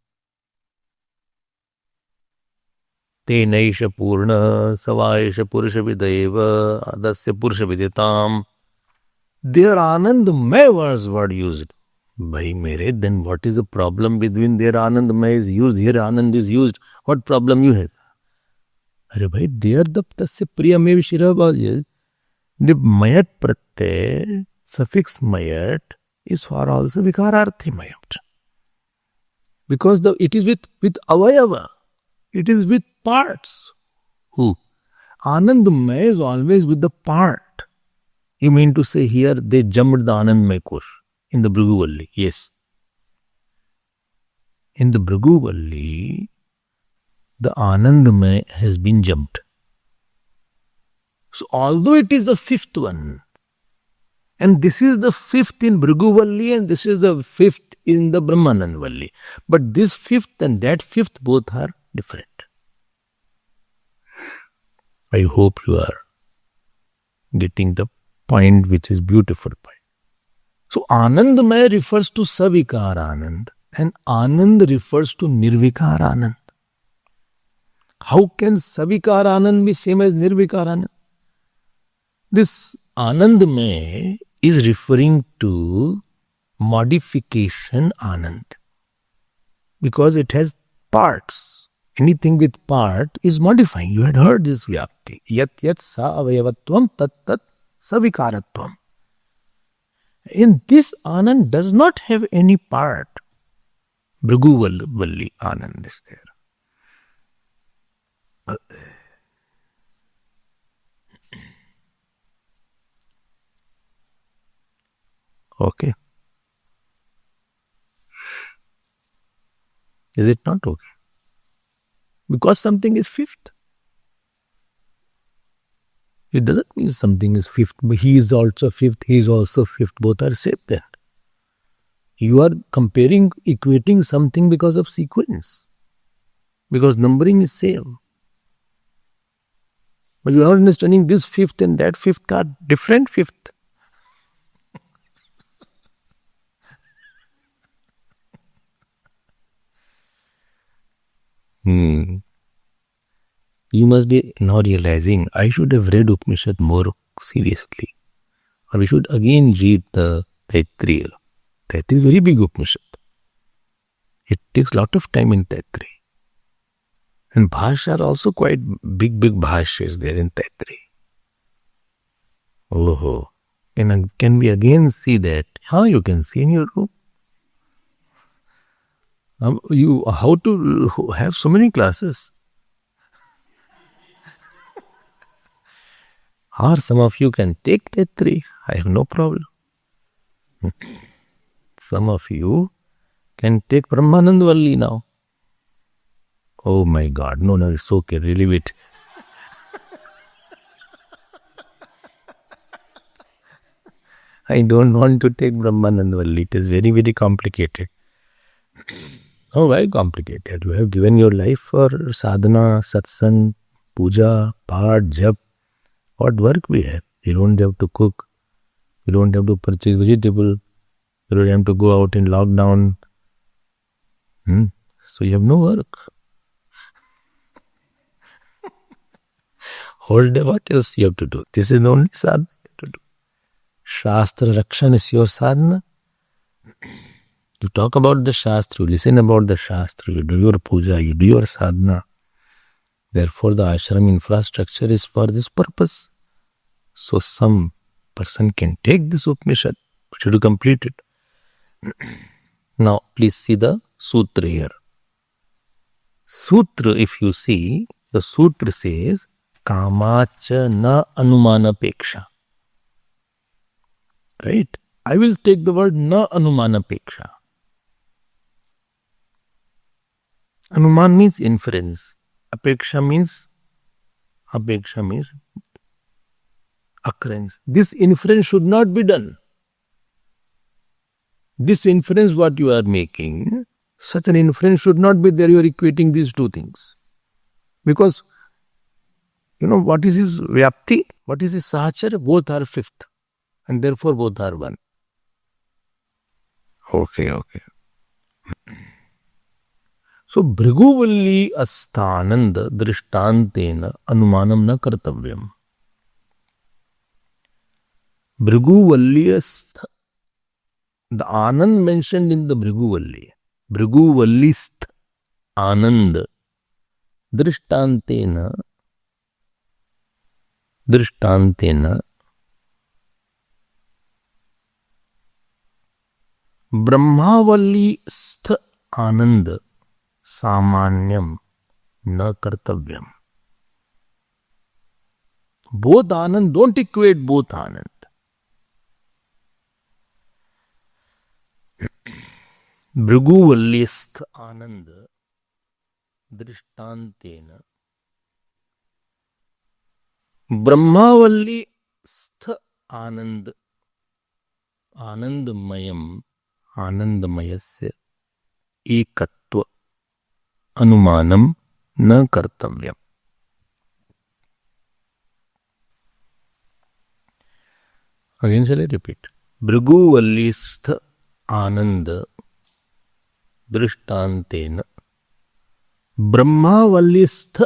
Tenaisha Purna Savaisha Purusha Videva Adasya Purusha Viditam. There Anandamaya word used. Bhai mere, then what is the problem between there Anandamaya is used, here Anand is used? What problem you have? Are bhai, there the tasya priyamev shirabhaj. The mayat pratyay, suffix mayat, is for also vikararthi mayat. Because it is with avayava. It is with parts. Who? Anandamaya is always with the part. You mean to say here they jumped the Anandamaya Kosh in the Bhrigu Valli? Yes. In the Bhrigu Valli, the Anandamaya has been jumped. So although it is the fifth one, and this is the fifth in Bhrigu and this is the fifth in the Brahmanand, but this fifth and that fifth both are different. I hope you are getting the point, which is beautiful point. So Anandamaya refers to Savikar Anand and Anand refers to Nirvikar Anand. How can Savikar Anand be same as Nirvikar Anand? This Anandamaya is referring to modification Anand because it has parts. Anything with part is modifying. You had heard this Vyapti. Yat yat sa avayavatvam tat tat savikaratvam. In this Anand does not have any part. Bhrigu Anand is there. Okay. Is it not okay? Because something is fifth. It doesn't mean something is fifth, but he is also fifth, he is also fifth. Both are same then. You are comparing, equating something because of sequence. Because numbering is same. But you are not understanding this fifth and that fifth are different fifth. You must be now realizing I should have read Upanishad more seriously. Or we should again read the Taittiriya. Taittiriya is very big Upanishad. It takes a lot of time in Taittiriya. And Bhashya are also quite big Bhashyas there in Taittiriya. Oh, can we again see that? How you can see in your room? How to have so many classes? Or some of you can take Taittiriya. I have no problem. Some of you can take Brahmanand Valli now. Oh my God. No, it's okay. Relieve it. I don't want to take Brahmanand Valli. It is very, very complicated. Oh, very complicated. You have given your life for sadhana, satsang, puja, part, jap. What work we have? You don't have to cook. You don't have to purchase vegetable. You don't have to go out in lockdown. So you have no work. Whole day, what else you have to do? This is the only sadhana you have to do. Shastra Rakshan is your sadhana. You talk about the Shastra, you listen about the Shastra, you do your puja, you do your sadhana. Therefore, the ashram infrastructure is for this purpose. So, some person can take this Upanishad, but you have to complete it. Now, please see the sutra here. Sutra, if you see, the sutra says, Kamacha na anumanapeksha. Right? I will take the word na anumanapeksha. Anuman means inference. Apeksha means occurrence. This inference should not be done. This inference what you are making, such an inference should not be there. You are equating these two things. Because, what is his Vyapti? What is his Sahachara? Both are fifth. And therefore both are one. Okay. So, Bhrigu Asthananda Drishtantena Anumanam na Kartavyam. Bhrigu the Anand mentioned in the Bhrigu Vallist Anand Drishtantena Brahmavalli Stha Anand Samanyam na Kartavyam. Both Anand, don't equate both Anand. Bhrigu Stha Anand Drishtantena ब्रह्मावल्ली स्थ आनंद आनंदमयम आनंदमयस्य एकत्व अनुमानम न Kartavyam. Again shall I repeat? भृगुवल्लीस्थ आनंद दृष्टांतेन ब्रह्मावल्लीस्थ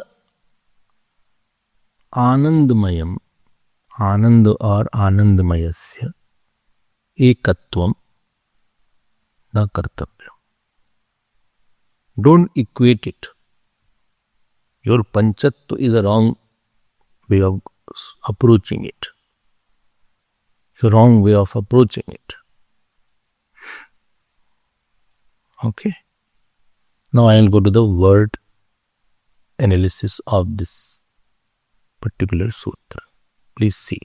आनंदमयम आनंद और आनंदमयस्य एकत्वम न Kartavyam. Don't equate it. Your panchattva is a wrong way of approaching it. It's a wrong way of approaching it. Okay. Now I will go to the word analysis of this particular sutra. Please see.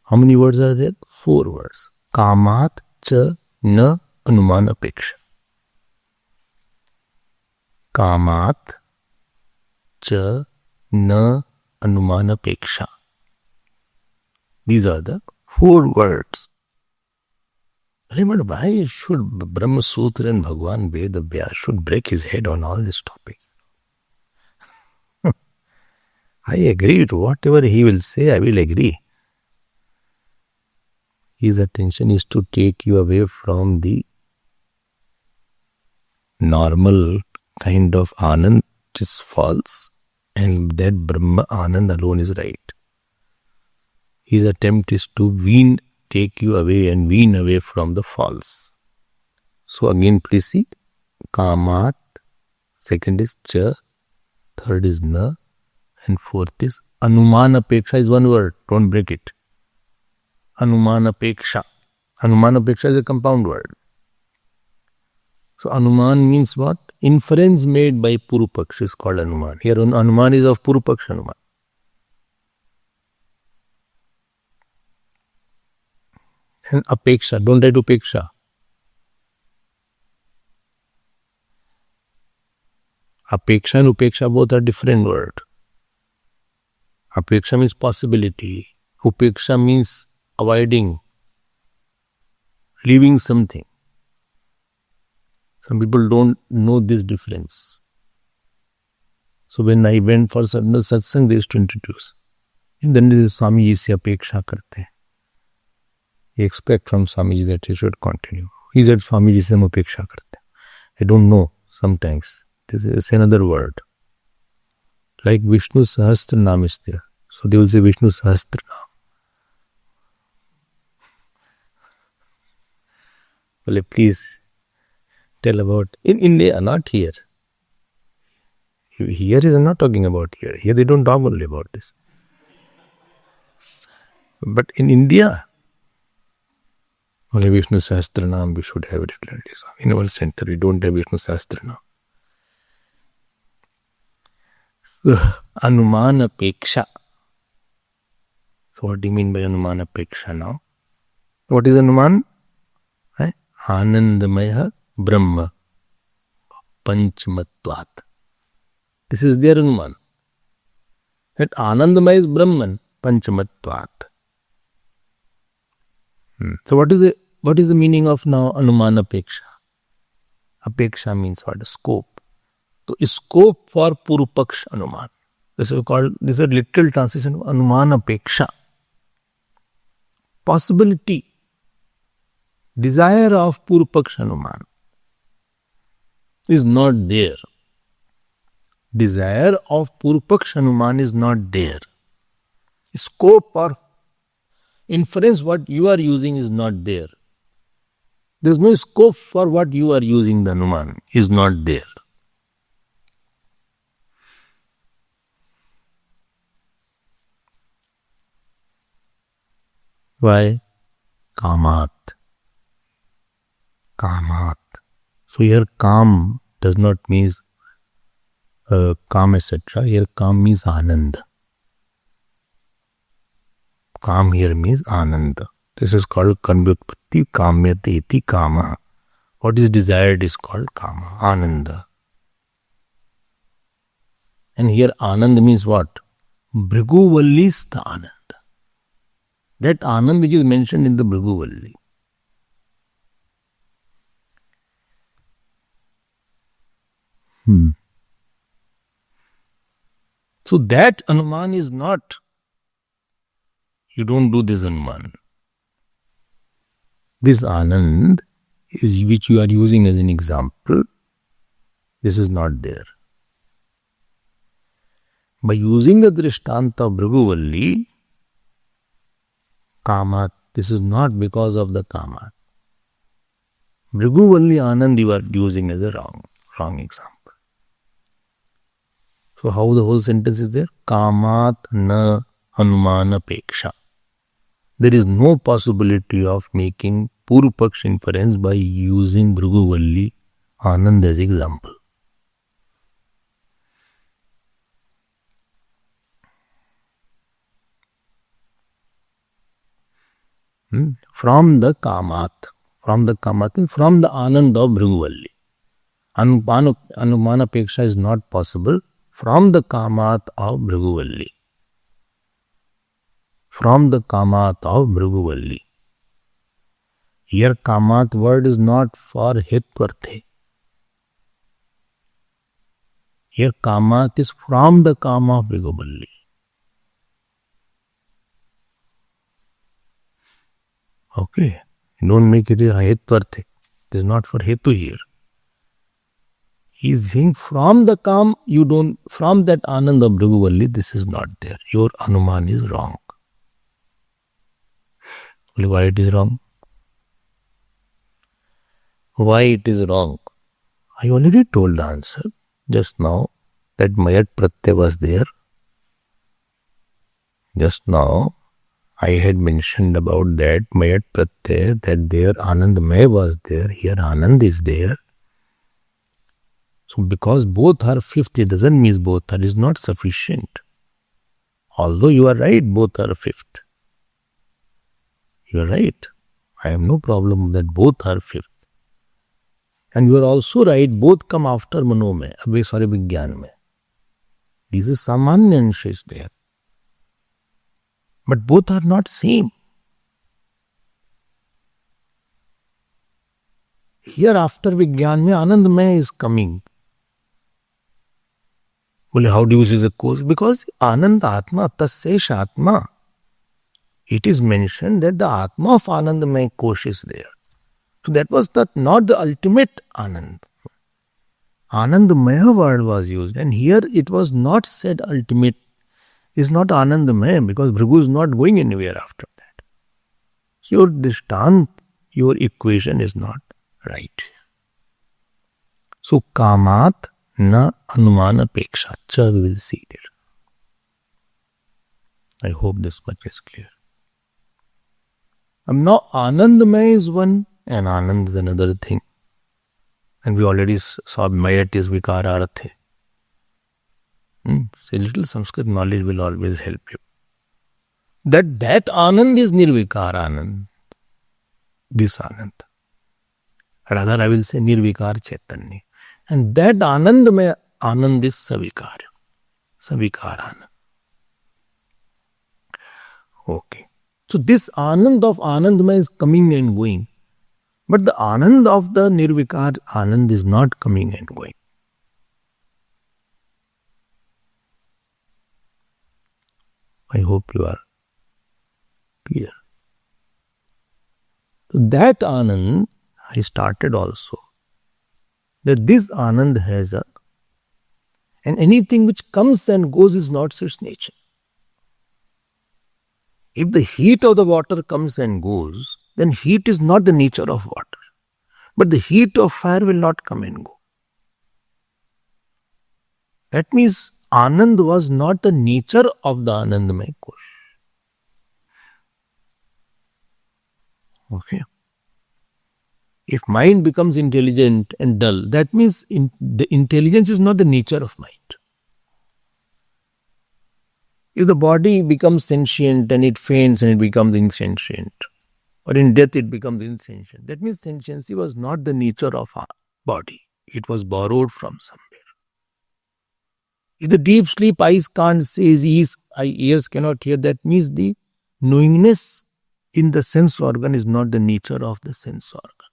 How many words are there? 4 words. Kamat cha na anumanapeksha. Kamat cha na anumanapeksha. These are the 4 words. But why should Brahma Sutra and Bhagwan Veda Vyas should break his head on all this topic? I agree to whatever he will say, I will agree. His attention is to take you away from the normal kind of Anand, which is false, and that Brahma Anand alone is right. His attempt is to take you away and wean away from the false. So again, please see. Kamat, second is cha, third is na, and fourth is Anumanapeksha is one word. Don't break it. Anumanapeksha. Anumanapeksha is a compound word. So Anuman means what? Inference made by Purupaksh is called Anuman. Here Anuman is of Purupaksh Anuman. And Apeksha. Don't write Upeksha. Apeksha and Upeksha both are different words. Apeksha means possibility. Upeksha means avoiding, leaving something. Some people don't know this difference. So when I went for satsang, they used to introduce. And then this is Swamiji se apeksha karte hain. He expect from Swamiji that he should continue. He said Swamiji se hum apeksha karte hain. I don't know sometimes. This is another word. Like Vishnu Sahastra Nam is there. So they will say Vishnu Sahastra Nam. Well, please tell about in India, not here. Here is not talking about here. Here they don't talk only about this. But in India, only Vishnu Sahastra Nam we should have regularly. In our center, we don't have Vishnu Sahastra Nam. So, Anumanapeksha. So what do you mean by Anumanapeksha now? What is Anuman? Anandamaya Brahma Panchmatvat. This is their Anuman. That Anandamaya is Brahman Panchmatvat. So what is the meaning of now Anumanapeksha? Apeksha means what? Scope. So scope for Purupaksh Anuman. This is a literal translation of Anumanapeksha. Possibility. Desire of Purupaksh Anuman is not there. Desire of Purupaksh Anuman is not there. Scope or inference what you are using is not there. There is no scope for what you are using the Anuman is not there. Why? Kamat. Kamat. So here Kam does not mean Kam etc. Here Kam means Anand. Kam here means Anand. This is called Kanvyutpatti Kamyate iti Kama. What is desired is called Kama, Ananda. And here Anand means what? Bhrigu is the Anand. That Anand which is mentioned in the Bhrigu. So that Anuman is not, you don't do this Anuman. This Anand is which you are using as an example, this is not there. By using the Drishtanta of Bhrigu Kamat, this is not because of the Kamat. Bhrigu Anand you are using as a wrong example. So how the whole sentence is there? Kamat na Anumana Peksha. There is no possibility of making Purupaksh inference by using Bhrigu Anand as example. From the Kamat, from the Anand of Bhrigu Anumana Peksha is not possible from the Kamat of Bhrigu. From the Kamat of Bhrigu. Here Kamat word is not for Hetvarthe. Here Kamat is from the Kama of Bhrigu. Okay, don't make it a Hetvarthe. It is not for Hetu here. He is saying from the Kam, you don't, from that Anand of Bhrigu, this is not there. Your Anuman is wrong. Why it is wrong? Why it is wrong? I already told the answer just now that Mayat Pratyaya was there. Just now I had mentioned about that Mayat Pratyaya, that there Anandmaya was there, here Anand is there. So because both are fifth, it doesn't mean both are is not sufficient. Although you are right, both are fifth. You are right. I have no problem that both are fifth. And you are also right, both come after Mano mein, Vigyan mein. This is Samanya Ansha is there. But both are not same. Here after Vigyan mein, Anandmaya is coming. Well, how do you see the cause? Because Anand Atma, Tassesh Atma. It is mentioned that the Atma of Anandmaya Kosh is there. So that was not the ultimate Anand. Anandmaya word was used, and here it was not said ultimate is not Anandmaya, because Bhrigu is not going anywhere after that. Your Dishtant, your equation is not right. So Kamat na Anumana Peksha. Cha we will see it. I hope this much is clear. Now Anandmaya is one and Anand is another thing. And we already saw Mayat is Vikararthe. So a little Sanskrit knowledge will always help you. That Anand is Nirvikar Anand. This Anand. Rather I will say Nirvikar Chaitanya. And that Anandmaya Anand is Savikar. Savikar Anand. Okay. So this Anand of Anandmaya is coming and going. But the Anand of the Nirvikar Anand is not coming and going. I hope you are clear. So that Anand, I started also, that this Anand has and anything which comes and goes is not its nature. If the heat of the water comes and goes, then heat is not the nature of water. But the heat of fire will not come and go. That means Anand was not the nature of the Anandmaya Kosh. Okay. If mind becomes intelligent and dull, that means the intelligence is not the nature of mind. If the body becomes sentient and it faints and it becomes insentient, or in death it becomes insentient, that means sentiency was not the nature of our body. It was borrowed from somewhere. If the deep sleep eyes can't see, ears cannot hear, that means the knowingness in the sense organ is not the nature of the sense organ.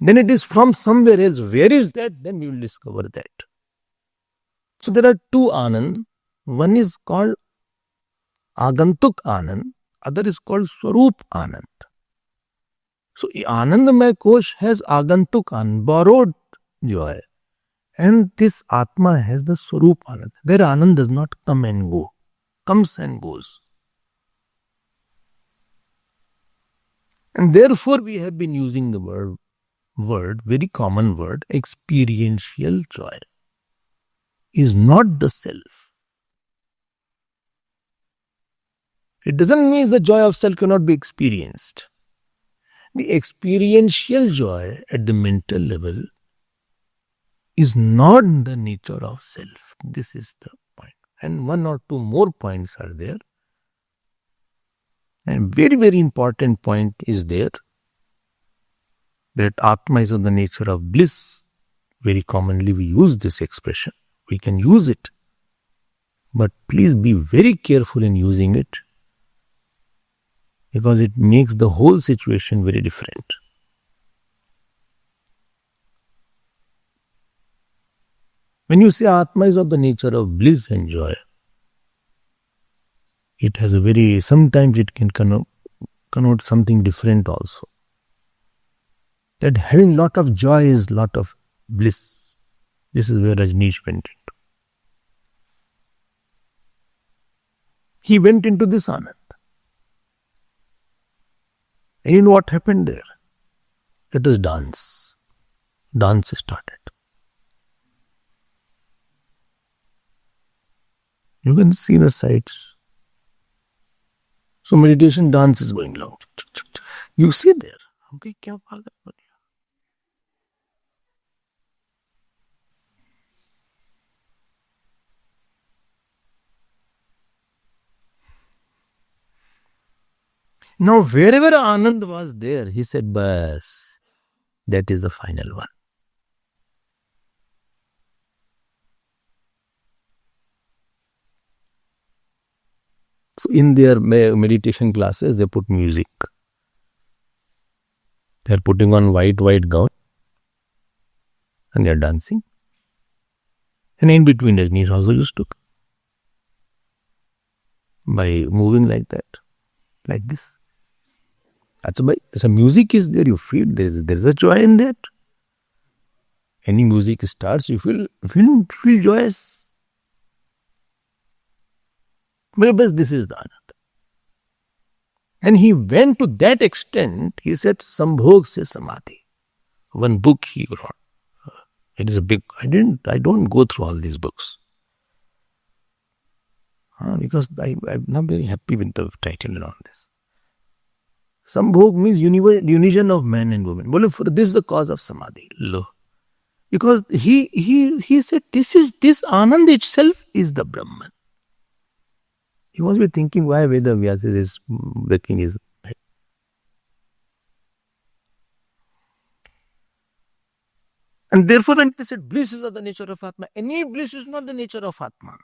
Then it is from somewhere else. Where is that? Then we will discover that. So there are two Anand. One is called Agantuk Anand, other is called Swarup Anand. So Anandamaya Kosh has Agantuk Anand, borrowed joy. And this Atma has the Swarup Anand. There Anand does not come and go, comes and goes. And therefore we have been using the word, very common word, experiential joy is not the self. It doesn't mean the joy of self cannot be experienced. The experiential joy at the mental level is not the nature of self. This is the point. And one or two more points are there. And very, very important point is there that Atma is of the nature of bliss. Very commonly we use this expression. We can use it. But please be very careful in using it, because it makes the whole situation very different. When you say Atma is of the nature of bliss and joy, it has a very, sometimes it can connote something different also. That having lot of joy is lot of bliss. This is where Rajneesh went into. He went into this Anand. And you know what happened there? Let us dance. Dance started. You can see the sights. So meditation dance is going on. You see there. Okay, kya pagal bani? Now, wherever Anand was there, he said, Bas, that is the final one. So, in their meditation classes, they put music. They are putting on white gown and they are dancing. And in between, Rajneesh also used to, by moving like that, like this. That's why so music is there, you feel there's a joy in that. Any music starts, you feel joyous. But this is the Anand. And he went to that extent, he said, Sambhog se Samadhi. One book he wrote. It is a big, I don't go through all these books. Because I'm not very happy with the title and all this. Sambhog means union of man and woman. This is the cause of Samadhi. Because he said, this Anand itself is the Brahman. He must be thinking why Veda Vyasa is breaking his head. And therefore, when they said bliss is of the nature of Atma, any bliss is not the nature of Atma.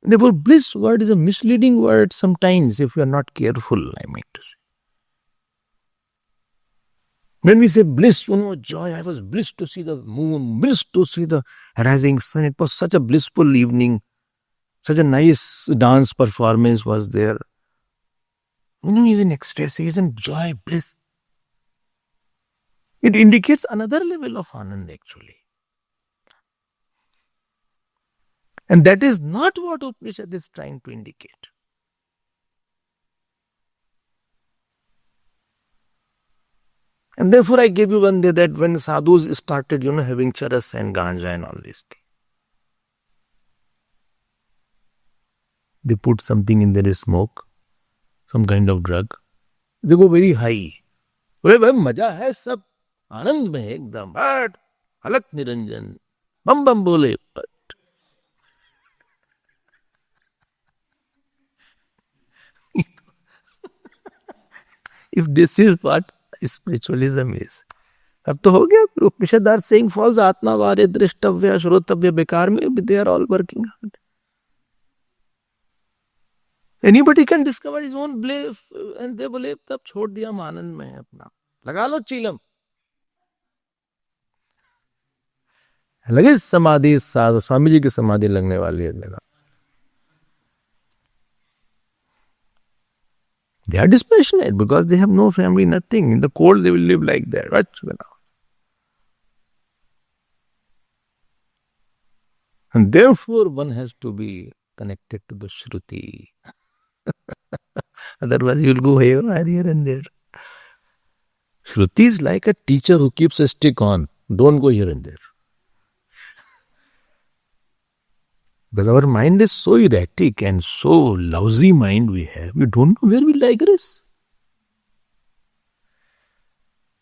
Therefore, bliss word is a misleading word sometimes if you are not careful, I mean to say. When we say bliss, joy, I was blissed to see the moon, blissed to see the rising sun. It was such a blissful evening. Such a nice dance performance was there. He's in ecstasy, he's in joy, bliss. It indicates another level of Anand actually. And that is not what Upanishad is trying to indicate. And therefore I gave you one day that when sadhus started, having charas and ganja and all these things. They put something in their smoke, some kind of drug. They go very high. बोले भाई मजा है सब आनंद में एकदम but अलग निरंजन बम बम बोले but if this is what spiritualism is, अब तो हो गया. उपनिषद आर सेइंग फॉल्स आत्मा वार्य दृष्टव्य श्रोतव्य बेकार में they are all working hard. Anybody can discover his own belief and they believe. तब छोड़ दिया हम आनंद में अपना. लगा लो चीलम. लगे समाधि. स्वामी जी की समाधि लगने वाली है. लगा. They are dispassionate because they have no family, nothing. In the cold, they will live like that. And therefore, one has to be connected to the Shruti. Otherwise, you will go here and there. Shruti is like a teacher who keeps a stick on. Don't go here and there. Because our mind is so erratic and so lousy mind we have, we don't know where we digress.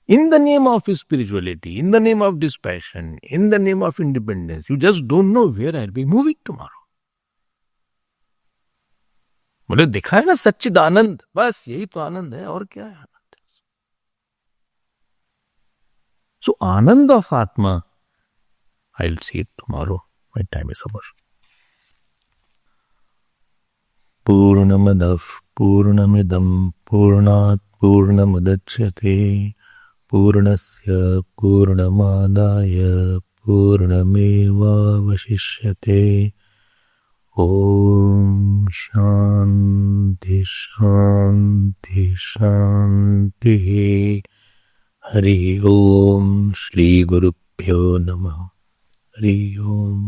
In the name of spirituality, in the name of dispassion, in the name of independence, you just don't know where I'll be moving tomorrow. बोले दिखा है ना सच्चिदानंद. बस यही तो आनंद है. और क्या है आनंद? So Anand of Atma, I'll see it tomorrow. My time is over. पूर्णमदः पूर्णमिदं पूर्णात् पूर्णमुदच्यते पूर्णस्य पूर्णमादाय पूर्णमेवावशिष्यते. ओम शांति शांति शांति. हरि ओम. श्री गुरुभ्यो नमः. हरि ओम.